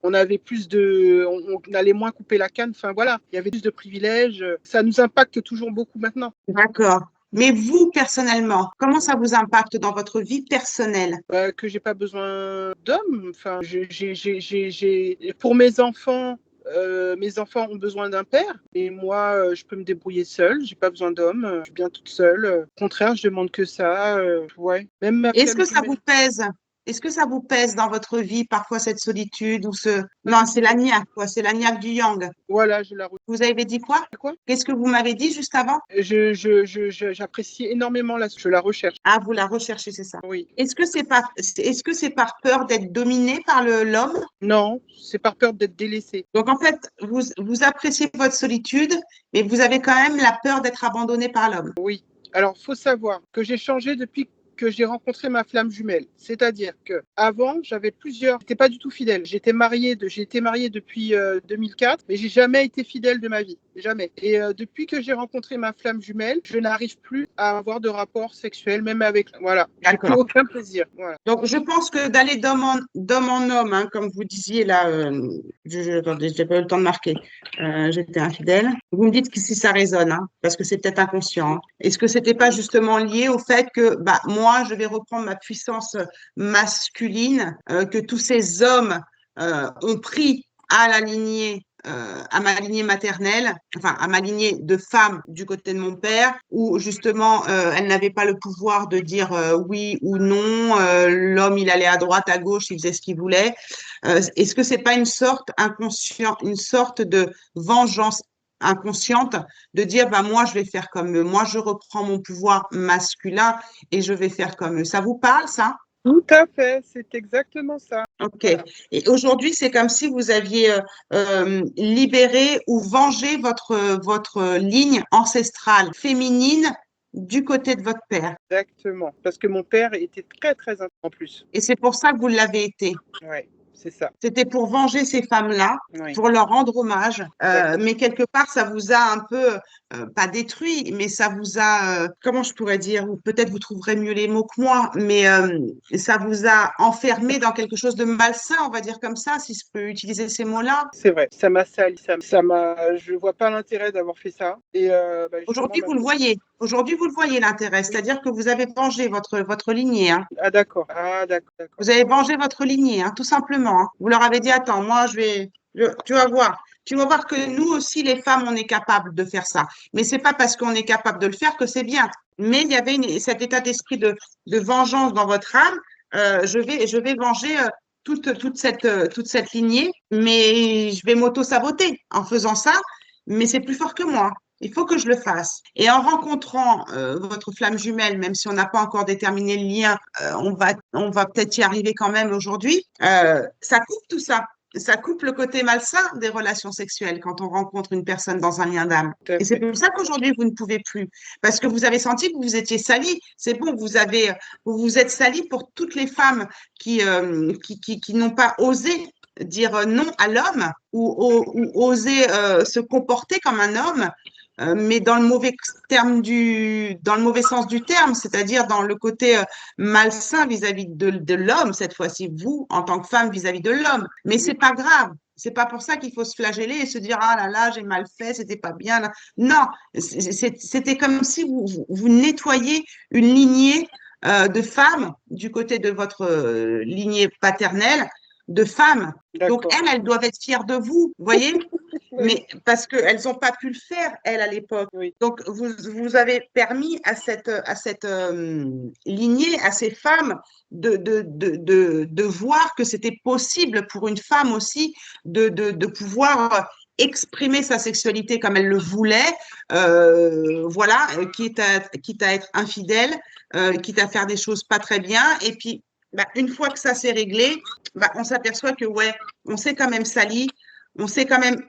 on avait plus on allait moins couper la canne. Enfin voilà, il y avait plus de privilèges. Ça nous impacte toujours beaucoup maintenant. D'accord. Mais vous, personnellement, comment ça vous impacte dans votre vie personnelle? Que j'ai pas besoin d'hommes. Enfin, pour mes enfants ont besoin d'un père, et moi, je peux me débrouiller seule. J'ai pas besoin d'hommes. Je suis bien toute seule. Au contraire, je demande que ça. Ouais. Même ma Est-ce femme que ça jumelle. vous pèse? Est-ce que ça vous pèse dans votre vie, parfois, cette solitude ou ce... Pas Non, du c'est tout. l'agnac, quoi. C'est l'agnac du yang. Voilà, je la Vous avez dit quoi? quoi? Qu'est-ce que vous m'avez dit juste avant? J'apprécie énormément je la recherche. Ah, vous la recherchez, c'est ça. Oui. Est-ce que c'est par peur d'être dominé par l'homme? Non, c'est par peur d'être délaissée. Donc, en fait, vous appréciez votre solitude, mais vous avez quand même la peur d'être abandonné par l'homme. Oui. Alors, faut savoir que j'ai changé depuis que j'ai rencontré ma flamme jumelle. C'est-à-dire que avant, j'étais pas du tout fidèle. J'ai été mariée depuis 2004, mais j'ai jamais été fidèle de ma vie, jamais. Et depuis que j'ai rencontré ma flamme jumelle, je n'arrive plus à avoir de rapport sexuel, même avec. Voilà, j'ai plus D'accord. aucun plaisir. Voilà. Donc, je pense que d'aller d'homme en homme, hein, comme vous disiez là, attendez, j'ai pas eu le temps de marquer, j'étais infidèle. Vous me dites que si ça résonne, hein, parce que c'est peut-être inconscient, hein. Est-ce que c'était pas justement lié au fait que, bah, moi, je vais reprendre ma puissance masculine, que tous ces hommes ont pris à la lignée à ma lignée maternelle, enfin à ma lignée de femme du côté de mon père, où justement elle n'avait pas le pouvoir de dire oui ou non, l'homme il allait à droite, à gauche, il faisait ce qu'il voulait. Est-ce que c'est pas une sorte inconscient, une sorte de vengeance inconsciente de dire bah moi je vais faire comme eux, moi je reprends mon pouvoir masculin et je vais faire comme eux. Ça vous parle ça? Tout à fait, c'est exactement ça. Ok. Voilà. Et aujourd'hui, c'est comme si vous aviez libéré ou vengé votre ligne ancestrale féminine du côté de votre père. Exactement. Parce que mon père était très, très important en plus. Et c'est pour ça que vous l'avez été. Ouais, c'est ça. C'était pour venger ces femmes-là, Oui, pour leur rendre hommage. exactement. Mais quelque part, ça vous a un peu, pas détruit, mais ça vous a, comment je pourrais dire, ou peut-être vous trouverez mieux les mots que moi, mais ça vous a enfermé dans quelque chose de malsain, on va dire comme ça, si je peux utiliser ces mots-là. C'est vrai, ça m'a sali, je vois pas l'intérêt d'avoir fait ça. Et justement, Aujourd'hui, vous le voyez. Aujourd'hui, vous le voyez l'intérêt, oui. c'est-à-dire que vous avez vengé votre lignée, hein. Ah d'accord, ah d'accord, d'accord. Vous avez vengé votre lignée, hein, tout simplement, hein. Vous leur avez dit, attends, moi, tu vas voir. Tu vas voir que nous aussi, les femmes, on est capable de faire ça. Mais c'est pas parce qu'on est capable de le faire que c'est bien. Mais il y avait cet état d'esprit de vengeance dans votre âme. Je vais venger toute cette lignée, mais je vais m'auto-saboter en faisant ça. Mais c'est plus fort que moi. Il faut que je le fasse. Et en rencontrant votre flamme jumelle, même si on n'a pas encore déterminé le lien, on va peut-être y arriver quand même aujourd'hui. Ça coupe tout ça. Ça coupe le côté malsain des relations sexuelles quand on rencontre une personne dans un lien d'âme. Tout à Et c'est fait. pour ça qu'aujourd'hui, vous ne pouvez plus. Parce que vous avez senti que vous étiez sali. C'est bon, vous vous êtes sali pour toutes les femmes qui n'ont pas osé dire non à l'homme ou oser se comporter comme un homme, mais dans le dans le mauvais sens du terme, c'est-à-dire dans le côté malsain vis-à-vis de l'homme, cette fois-ci, vous, en tant que femme, vis-à-vis de l'homme. Mais c'est Oui, pas grave. C'est pas pour ça qu'il faut se flageller et se dire, ah là là, j'ai mal fait, c'était pas bien, là. Non, c'était comme si vous nettoyiez une lignée de femmes du côté de votre lignée paternelle, de femmes. Donc, d'accord. elles doivent être fières de vous, voyez? Oui, Mais parce qu'elles n'ont pas pu le faire, elles, à l'époque. oui, Donc, vous avez permis à cette lignée, à ces femmes, de voir que c'était possible pour une femme aussi de pouvoir exprimer sa sexualité comme elle le voulait, voilà, quitte à être infidèle, quitte à faire des choses pas très bien. Et puis, bah, une fois que ça s'est réglé, bah, on s'aperçoit que, ouais, on s'est quand même sali, on s'est quand même,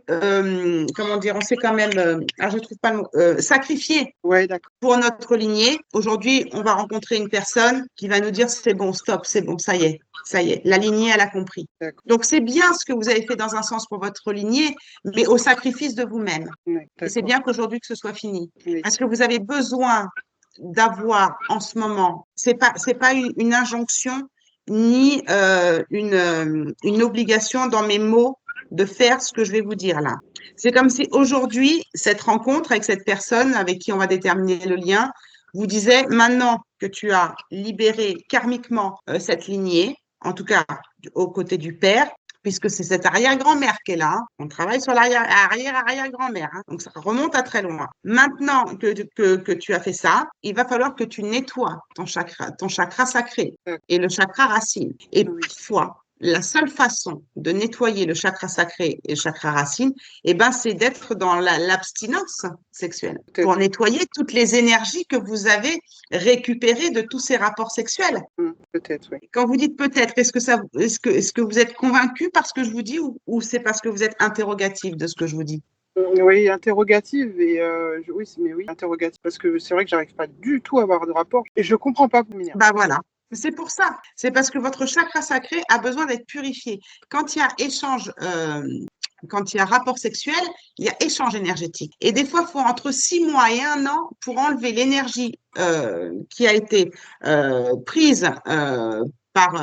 comment dire, on s'est quand même, je trouve pas le mot, sacrifié ouais, d'accord, pour notre lignée. Aujourd'hui, on va rencontrer une personne qui va nous dire c'est bon, stop, c'est bon, ça y est, la lignée, elle a compris. d'accord, Donc, c'est bien ce que vous avez fait dans un sens pour votre lignée, mais au sacrifice de vous-même. ouais, Et c'est d'accord, bien qu'aujourd'hui que ce soit fini. oui, Parce que vous avez besoin d'avoir en ce moment, c'est pas une injonction ni une obligation dans mes mots de faire ce que je vais vous dire là. C'est comme si aujourd'hui, cette rencontre avec cette personne avec qui on va déterminer le lien, vous disait maintenant que tu as libéré karmiquement cette lignée, en tout cas aux côtés du père, puisque c'est cette arrière-grand-mère qui est là. Hein. On travaille sur l'arrière-arrière-arrière-grand-mère. Hein. Donc, ça remonte à très loin. Maintenant que tu as fait ça, il va falloir que tu nettoies ton chakra sacré d'accord, et le chakra racine. Et oui, parfois, la seule façon de nettoyer le chakra sacré et le chakra racine, eh ben, c'est d'être dans l'abstinence sexuelle pour peut-être, nettoyer toutes les énergies que vous avez récupérées de tous ces rapports sexuels. peut-être, oui. Quand vous dites peut-être, est-ce que vous êtes convaincu par ce que je vous dis ou c'est parce que vous êtes interrogatif de ce que je vous dis? Oui, interrogative et oui, mais oui, interrogative parce que c'est vrai que j'arrive pas du tout à avoir de rapport et je comprends pas pour m'énerve. Bah voilà. C'est pour ça. C'est parce que votre chakra sacré a besoin d'être purifié. Quand il y a échange, quand il y a rapport sexuel, il y a échange énergétique. Et des fois, il faut entre 6 mois et 1 an pour enlever l'énergie qui a été prise par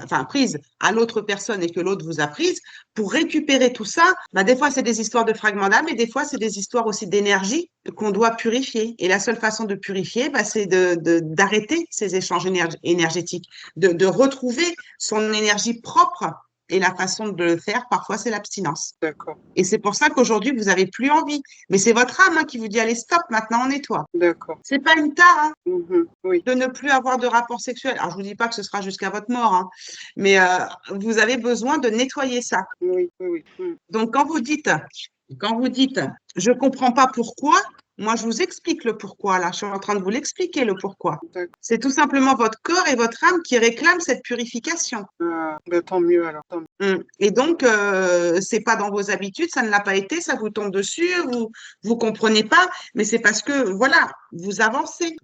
enfin prise à l'autre personne et que l'autre vous a prise pour récupérer tout ça. Bah, des fois, c'est des histoires de fragments d'âme et des fois, c'est des histoires aussi d'énergie qu'on doit purifier. Et la seule façon de purifier, bah, c'est d'arrêter ces échanges énergétiques, de retrouver son énergie propre. Et la façon de le faire, parfois, c'est l'abstinence. D'accord, Et c'est pour ça qu'aujourd'hui, vous n'avez plus envie. Mais c'est votre âme hein, qui vous dit, allez, stop, maintenant on nettoie. d'accord. C'est pas une tare hein, Oui, de ne plus avoir de rapport sexuel. Alors, je vous dis pas que ce sera jusqu'à votre mort, hein, mais vous avez besoin de nettoyer ça. oui, oui, oui. Donc, quand vous dites, je comprends pas pourquoi, Moi, je vous explique le pourquoi, là. Je suis en train de vous l'expliquer, le pourquoi. D'accord. C'est tout simplement votre corps et votre âme qui réclament cette purification. Ah, bah, tant mieux alors. Tant mieux. Et donc, c'est pas dans vos habitudes, ça ne l'a pas été, ça vous tombe dessus, vous comprenez pas, mais c'est parce que voilà, vous avancez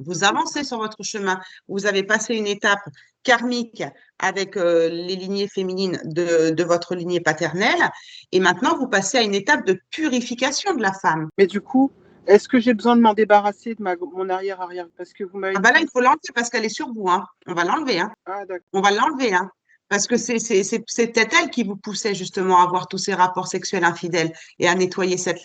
sur votre chemin. Vous avez passé une étape karmique avec les lignées féminines de votre lignée paternelle, et maintenant vous passez à une étape de purification de la femme. Mais du coup, est-ce que j'ai besoin de m'en débarrasser de mon arrière-arrière? Parce que vous m'avez Ah bah là, dit. il faut l'enlever parce qu'elle est sur vous, hein. On va l'enlever, hein. Ah, d'accord. On va l'enlever, hein. Parce que c'est peut-être elle qui vous poussait justement à avoir tous ces rapports sexuels infidèles et à nettoyer cette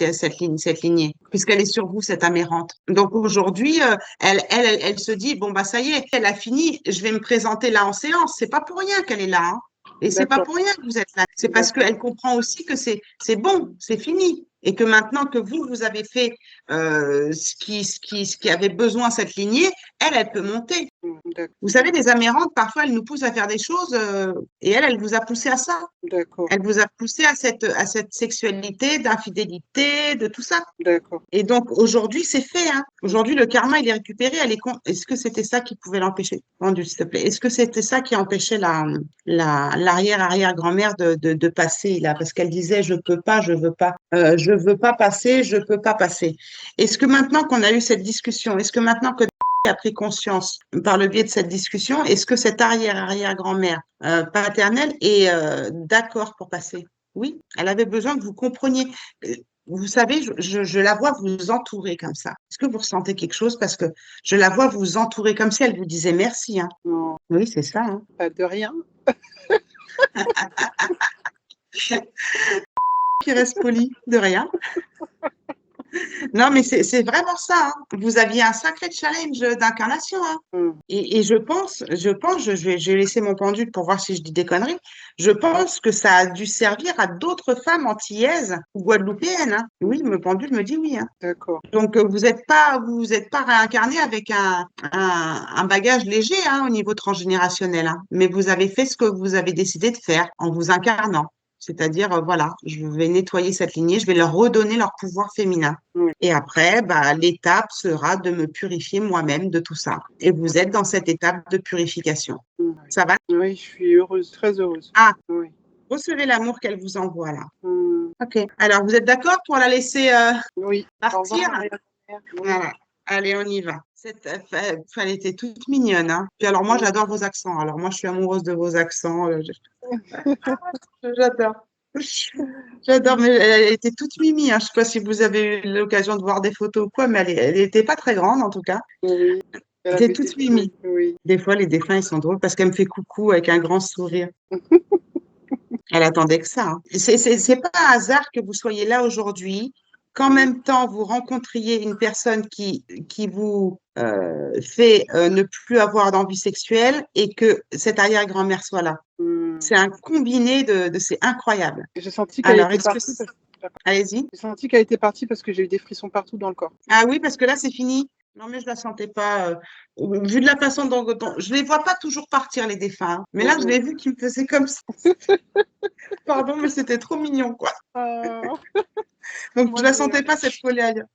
lignée, puisqu'elle est sur vous, cette amérante. Donc aujourd'hui, elle se dit, bon, bah ça y est, elle a fini, je vais me présenter là en séance. C'est pas pour rien qu'elle est là, hein. Et c'est pas D'accord. pour rien que vous êtes là. C'est parce D'accord. qu'elle comprend aussi que c'est bon, c'est fini. Et que maintenant que vous avez fait ce qui avait besoin cette lignée, elle peut monter. D'accord. Vous savez, les amérantes, parfois, elles nous poussent à faire des choses et elle vous a poussé à ça. D'accord. Elle vous a poussé à cette sexualité, d'infidélité, de tout ça. D'accord. Et donc, aujourd'hui, c'est fait, hein. Aujourd'hui, le karma, il est récupéré. Est-ce que c'était ça qui pouvait l'empêcher? Vendu, s'il te plaît. Est-ce que c'était ça qui empêchait l'arrière-arrière-grand-mère de passer, là? Parce qu'elle disait, je peux pas, je veux pas. Je veux pas passer, je peux pas passer. Est-ce que maintenant qu'on a eu cette discussion, est-ce que maintenant que a pris conscience par le biais de cette discussion, est-ce que cette arrière-arrière-grand-mère paternelle est d'accord pour passer? Oui, elle avait besoin que vous compreniez. Euh, Vous savez, je la vois vous entourer comme ça. Est-ce que vous ressentez quelque chose? Parce que je la vois vous entourer comme si elle vous disait merci, hein. Non, Oui, c'est ça, hein. pas de rien. Qui reste poli, de rien. Non, mais c'est vraiment ça, hein. Vous aviez un sacré challenge d'incarnation, hein. Hum, Et je vais laisser mon pendule pour voir si je dis des conneries. Je pense que ça a dû servir à d'autres femmes antillaises ou guadeloupéennes, hein. Oui, mon pendule me dit oui, hein. D'accord. Donc, vous êtes pas réincarné avec un bagage léger, hein, au niveau transgénérationnel, hein. Mais vous avez fait ce que vous avez décidé de faire en vous incarnant. C'est-à-dire, voilà, je vais nettoyer cette lignée, je vais leur redonner leur pouvoir féminin. Oui. Et après, bah, l'étape sera de me purifier moi-même de tout ça. Et vous êtes dans cette étape de purification. Hum. Ça va? Oui, je suis heureuse, très heureuse. Ah, Oui. recevez l'amour qu'elle vous envoie là. Hum, OK. Alors, vous êtes d'accord pour la laisser oui. Au revoir, partir? Maria. Oui. Voilà. Allez, on y va. Elle était toute mignonne, hein. Puis alors, moi, Oui. j'adore vos accents. Alors, moi, je suis amoureuse de vos accents. J'adore. J'adore, mais elle était toute mimi, hein. Je ne sais pas si vous avez eu l'occasion de voir des photos ou quoi, mais elle n'était pas très grande, en tout cas. Oui. Elle Elle était avait des toute cheveux. mimi. Oui. Des fois, les défunts, ils sont drôles parce qu'elle me fait coucou avec un grand sourire. Elle attendait que ça, hein. C'est pas un hasard que vous soyez là aujourd'hui, qu'en même temps, vous rencontriez une personne qui vous fait ne plus avoir d'envie sexuelle et que cette arrière-grand-mère soit là. Hum. C'est un combiné c'est incroyable. J'ai senti qu'elle Alors, était partie parce... allez-y. J'ai senti qu'elle était partie parce que j'ai eu des frissons partout dans le corps. Ah oui, parce que là, c'est fini. Non, mais je la sentais pas. Vu de la façon je les vois pas toujours partir, les défunts, hein. Mais là, je Mhm. l'ai vu qui me faisait comme ça. Pardon, mais c'était trop mignon, quoi. Ah, Donc, je moi, la j'ai sentais pas, cette folie ailleurs.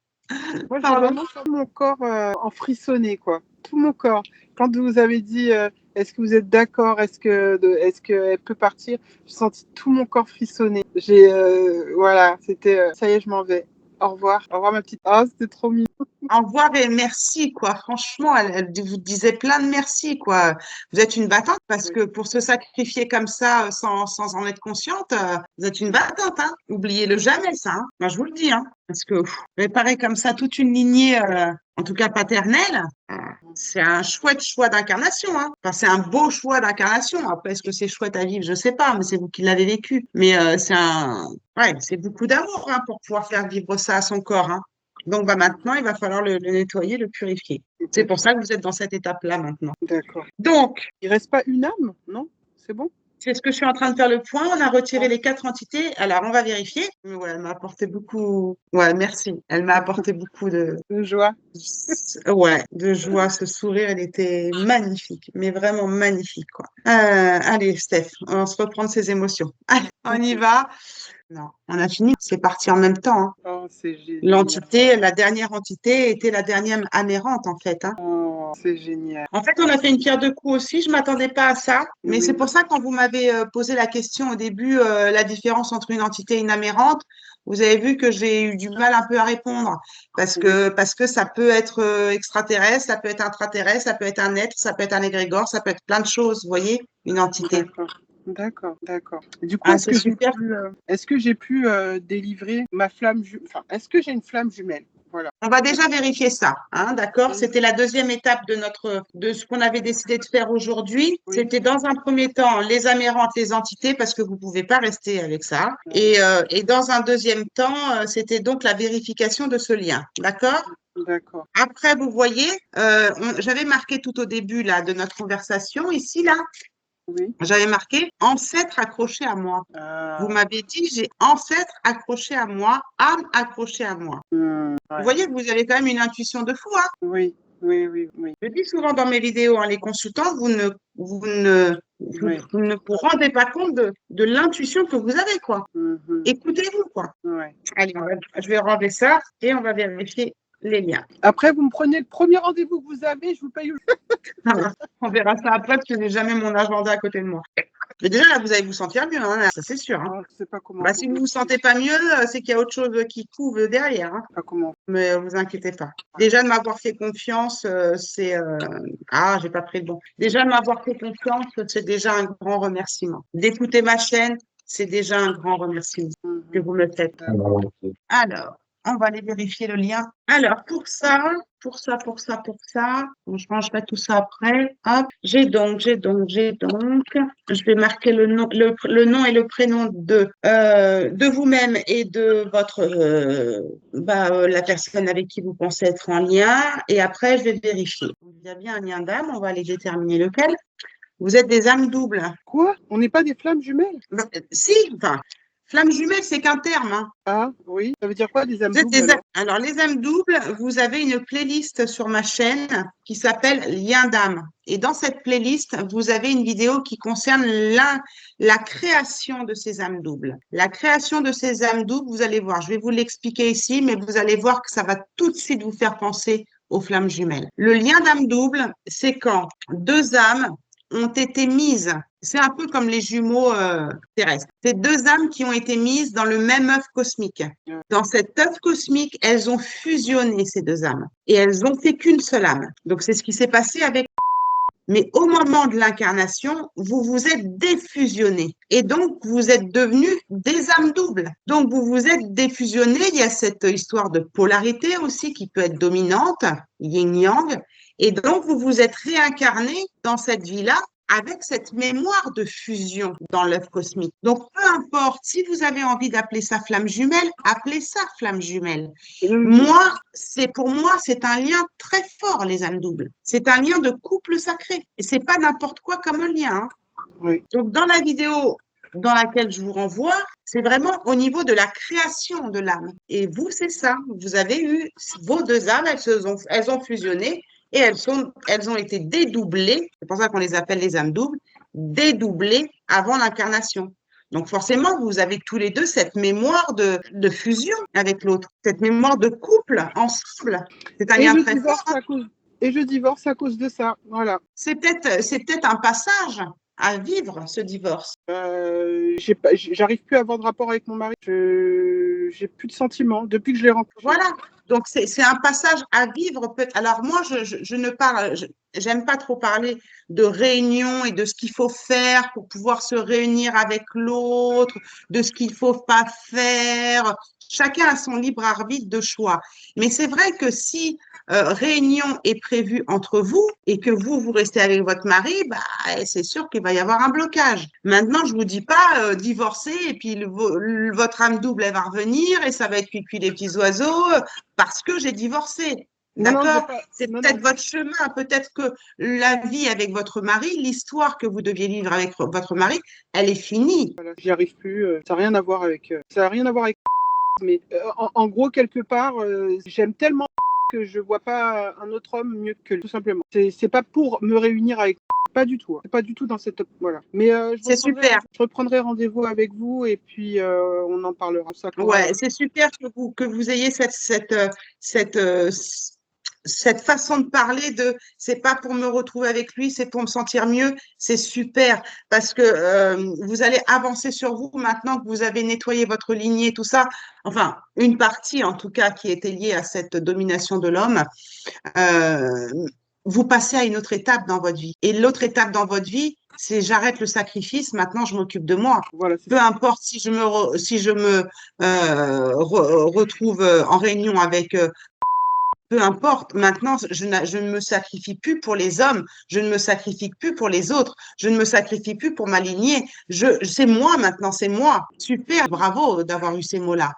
moi, j'ai Pardon. vraiment senti mon corps en frissonner, quoi. Tout mon corps. Quand vous avez dit, est-ce que vous êtes d'accord, est-ce qu'elle peut partir, j'ai senti tout mon corps frissonner. Voilà, c'était, ça y est, je m'en vais. Au revoir ma petite. Ah, c'était trop mignon. Au revoir et merci, quoi. Franchement, elle vous disait plein de merci, quoi. Vous êtes une battante parce Oui. que pour se sacrifier comme ça, sans en être consciente, vous êtes une battante, hein. Oubliez-le jamais, ça, hein. Moi, je vous le dis, hein. Parce que réparer comme ça toute une lignée, en tout cas paternelle, c'est un chouette choix d'incarnation, hein. Enfin, c'est un beau choix d'incarnation. Après, est-ce que c'est chouette à vivre? Je sais pas, mais c'est vous qui l'avez vécu. Mais ouais, c'est beaucoup d'amour, hein, pour pouvoir faire vivre ça à son corps, hein. Donc bah, maintenant, il va falloir le nettoyer, le purifier. C'est pour ça que vous êtes dans cette étape-là maintenant. D'accord. Donc, Il reste pas une âme, non? C'est bon? c'est ce que je suis en train de faire le point. On a retiré Ah, les 4 entités. Alors, on va vérifier. Mais ouais, elle m'a apporté beaucoup. Ouais, merci. Elle m'a apporté beaucoup de joie. ouais, de joie. Ce sourire, elle était magnifique, mais vraiment magnifique, quoi. Allez, Steph, on se reprend de ses émotions. Allez, on y va. Non, on a fini, c'est parti en même temps, hein. Oh, c'est génial. L'entité, la dernière entité était la dernière amérante, en fait, hein. Oh, c'est génial. En fait, on a fait une pierre de coups aussi. Je m'attendais pas à ça, mais c'est Oui, pour ça quand vous m'avez posé la question au début, la différence entre une entité et une amérante, vous avez vu que j'ai eu du mal un peu à répondre oui, parce que ça peut être extraterrestre, ça peut être intraterrestre, ça peut être un être, ça peut être un égrégore, ça peut être plein de choses. Vous voyez, une entité. d'accord. D'accord, d'accord. Du coup, Ah, c'est super. est-ce que j'ai pu délivrer ma enfin, est-ce que j'ai une flamme jumelle? Voilà. On va déjà vérifier ça, hein, d'accord? Oui, C'était la deuxième étape de ce qu'on avait décidé de faire aujourd'hui. oui. C'était dans un premier temps les amérantes, les entités, parce que vous pouvez pas rester avec ça. Et dans un deuxième temps, c'était donc la vérification de ce lien, d'accord? D'accord. Après, vous voyez, j'avais marqué tout au début là de notre conversation ici là, Oui. j'avais marqué ancêtre accroché à moi. Vous Ah, m'avez dit j'ai ancêtre accroché à moi, âme accrochée à moi. Vous ouais. voyez que vous avez quand même une intuition de fou, hein? Oui, oui, oui, oui, Je dis souvent dans mes vidéos, hein, les consultants, oui. vous ne vous rendez pas compte de l'intuition que vous avez, quoi. Mhm. Écoutez-vous, quoi. Ouais. Allez, je vais enlever ça et on va vérifier les liens. Après, vous me prenez le premier rendez-vous que vous avez, je vous paye. On verra ça après parce que j'ai jamais mon agenda à côté de moi. Mais déjà, là, vous allez vous sentir mieux, hein, ça c'est sûr, hein. Ah, je sais pas comment Bah, vous si vous me vous sentez pas mieux, c'est qu'il y a autre chose qui couvre derrière, hein. pas comment. Mais vous inquiétez pas. Déjà de m'avoir fait confiance, ah, j'ai pas pris le bon. Déjà de m'avoir fait confiance, c'est déjà un grand remerciement. D'écouter ma chaîne, c'est déjà un grand remerciement que Mhm. vous me faites. D'accord. Alors, on va aller vérifier le lien. Alors, pour ça, bon, je rangerai tout ça après. Hop, j'ai donc. Je vais marquer le nom et le prénom de vous-même et de la personne avec qui vous pensez être en lien. Et après, je vais vérifier. Il y a bien un lien d'âme, on va aller déterminer lequel. Vous êtes des âmes doubles. Quoi? On n'est pas des flammes jumelles? Si, enfin, flamme jumelle, c'est qu'un terme, hein. Ah, oui. Ça veut dire quoi, des âmes Vous êtes doubles des âmes. alors? Alors, les âmes doubles, vous avez une playlist sur ma chaîne qui s'appelle Lien d'âme. Et dans cette playlist, vous avez une vidéo qui concerne la création de ces âmes doubles. La création de ces âmes doubles, vous allez voir, je vais vous l'expliquer ici, mais vous allez voir que ça va tout de suite vous faire penser aux flammes jumelles. Le lien d'âme double, c'est quand deux âmes ont été mises. C'est un peu comme les jumeaux terrestres. C'est deux âmes qui ont été mises dans le même œuf cosmique. Dans cet œuf cosmique, elles ont fusionné ces deux âmes et elles ont fait qu'une seule âme. Donc c'est ce qui s'est passé avec. Mais au moment de l'incarnation, vous vous êtes défusionnés et donc vous êtes devenus des âmes doubles. Donc vous vous êtes défusionnés. Il y a cette histoire de polarité aussi qui peut être dominante, yin-yang, et donc vous vous êtes réincarnés dans cette vie-là avec cette mémoire de fusion dans l'œuf cosmique. Donc, peu importe, si vous avez envie d'appeler ça flamme jumelle, appelez ça flamme jumelle. Pour moi, c'est un lien très fort, les âmes doubles. C'est un lien de couple sacré. Et c'est pas n'importe quoi comme un lien, hein. Oui. Donc, dans la vidéo dans laquelle je vous renvoie, c'est vraiment au niveau de la création de l'âme. Et vous, c'est ça. Vous avez eu vos deux âmes, elles ont fusionné et elles ont été dédoublées. C'est pour ça qu'on les appelle les âmes doubles, dédoublées avant l'incarnation. Donc forcément, vous avez tous les deux cette mémoire de fusion avec l'autre, cette mémoire de couple ensemble. C'est un Et lien je très fort, divorce hein. à cause. Et je divorce à cause de ça. Voilà. C'est peut-être un passage à vivre, ce divorce. J'arrive plus à avoir de rapport avec mon mari. J'ai plus de sentiments depuis que je l'ai rencontré. Voilà. Donc, c'est un passage à vivre. Alors, moi, je ne parle, j'aime pas trop parler de réunion et de ce qu'il faut faire pour pouvoir se réunir avec l'autre, de ce qu'il faut pas faire. Chacun a son libre arbitre de choix. Mais c'est vrai que si réunion est prévue entre vous et que vous restez avec votre mari, bah, c'est sûr qu'il va y avoir un blocage. Maintenant, je vous dis pas divorcer et puis votre âme double, elle va revenir et ça va être cuicui les petits oiseaux parce que j'ai divorcé. Non, non, D'accord? pas. C'est Non, peut-être non. votre chemin, peut-être que la vie avec votre mari, l'histoire que vous deviez vivre avec votre mari, elle est finie. Voilà, j'y arrive plus. Ça n'a rien à voir avec. Ça a rien à voir avec. Mais en gros, quelque part, j'aime tellement que je vois pas un autre homme mieux que lui, tout simplement. C'est pas pour me réunir avec pas du tout. C'est pas du tout dans cette voilà. Mais C'est super. je reprendrai rendez-vous avec vous et puis on en parlera. Ça, Ouais, c'est super que vous ayez cette, cette façon de parler de c'est pas pour me retrouver avec lui, c'est pour me sentir mieux. C'est super parce que vous allez avancer sur vous maintenant que vous avez nettoyé votre lignée, tout ça. Enfin, une partie en tout cas qui était liée à cette domination de l'homme. Euh, vous passez à une autre étape dans votre vie. Et l'autre étape dans votre vie, c'est j'arrête le sacrifice, maintenant je m'occupe de moi. voilà, Peu importe si je me retrouve en réunion avec peu importe, maintenant, je ne me sacrifie plus pour les hommes, je ne me sacrifie plus pour les autres, je ne me sacrifie plus pour m'aligner. C'est moi maintenant, c'est moi. Super, bravo d'avoir eu ces mots-là.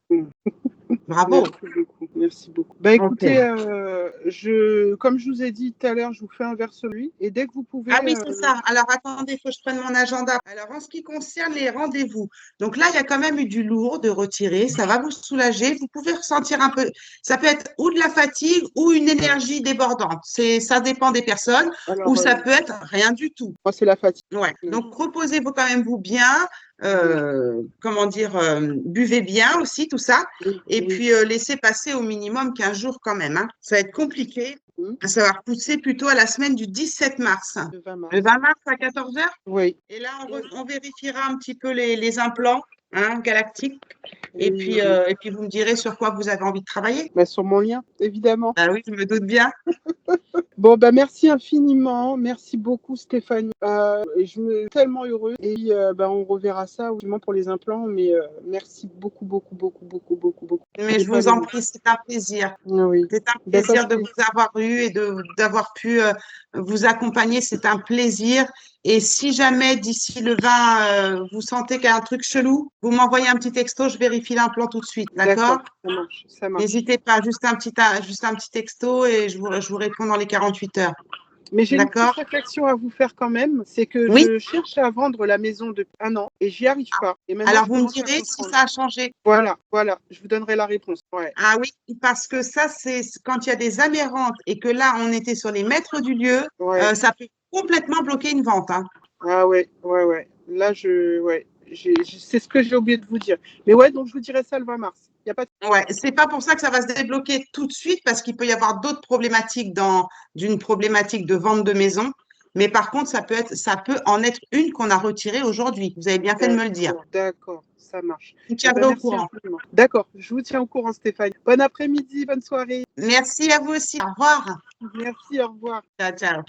Bravo. Merci beaucoup. Merci beaucoup. Bah écoutez, Ok. comme je vous ai dit tout à l'heure, je vous fais un verre celui et dès que vous Ah pouvez, oui, c'est ça. Alors, attendez, il faut que je prenne mon agenda. Alors, en ce qui concerne les rendez-vous, donc là, il y a quand même eu du lourd de retirer. Ça va vous soulager. Vous pouvez ressentir un peu, ça peut être ou de la fatigue ou une énergie débordante. Ça dépend des personnes ou alors ça peut être rien du tout. moi c'est la fatigue. Ouais. Mm. Donc, reposez-vous quand même vous bien. Comment dire, buvez bien aussi, tout ça. Oui, Et oui. puis, laissez passer au minimum 15 jours quand même, hein. Ça va être compliqué. Mm. Ça va repousser plutôt à la semaine du 17 mars. Le 20 Le mars. 20 mars à 14 heures. Oui. Et là, on vérifiera un petit peu les implants hein, galactiques. Oui, oui. Et puis, vous me direz sur quoi vous avez envie de travailler. Bah, sur mon lien, évidemment. Ah oui, je me doute bien. Bon, bah, merci infiniment. Merci beaucoup, Stéphanie. Et je me suis tellement heureuse. Et bah, on reverra ça justement pour les implants. Mais merci beaucoup, beaucoup, beaucoup, beaucoup, beaucoup, beaucoup. Mais je vous en prie, c'est un plaisir. Oui. C'est un D'accord, plaisir de vous avoir eu et d'avoir pu vous accompagner. C'est un plaisir. Et si jamais d'ici le 20, vous sentez qu'il y a un truc chelou, vous m'envoyez un petit texto, je vérifie l'implant tout de suite. d'accord, D'accord? ça marche, ça marche. N'hésitez pas, juste un petit texto et je vous réponds dans les 48 heures. Mais j'ai une petite D'accord? réflexion à vous faire quand même, c'est que Oui? je cherche à vendre la maison depuis un an et j'y arrive pas. Et maintenant, Alors, je vous me commence à direz si comprendre. ça a changé. Voilà, voilà, je vous donnerai la réponse. Ouais, Ah oui, parce que ça, c'est quand il y a des amérantes et que là, on était sur les maîtres du lieu, ouais. ça peut complètement bloquer une vente, hein. Ah ouais, ouais, ouais. Là, ouais, c'est ce que j'ai oublié de vous dire. Mais ouais, donc je vous dirai ça le 20 mars. Il y a pas de... Ouais, c'est pas pour ça que ça va se débloquer tout de suite, parce qu'il peut y avoir d'autres problématiques d'une problématique de vente de maison. Mais par contre, ça peut en être une qu'on a retirée aujourd'hui. Vous avez bien fait de me le dire. D'accord, d'accord, ça marche. Vous Eh ben, tiendrez au merci courant. infiniment. D'accord, je vous tiens au courant, Stéphanie. Bon après-midi, bonne soirée. Merci à vous aussi. Au revoir. Merci, au revoir. Ciao, ciao.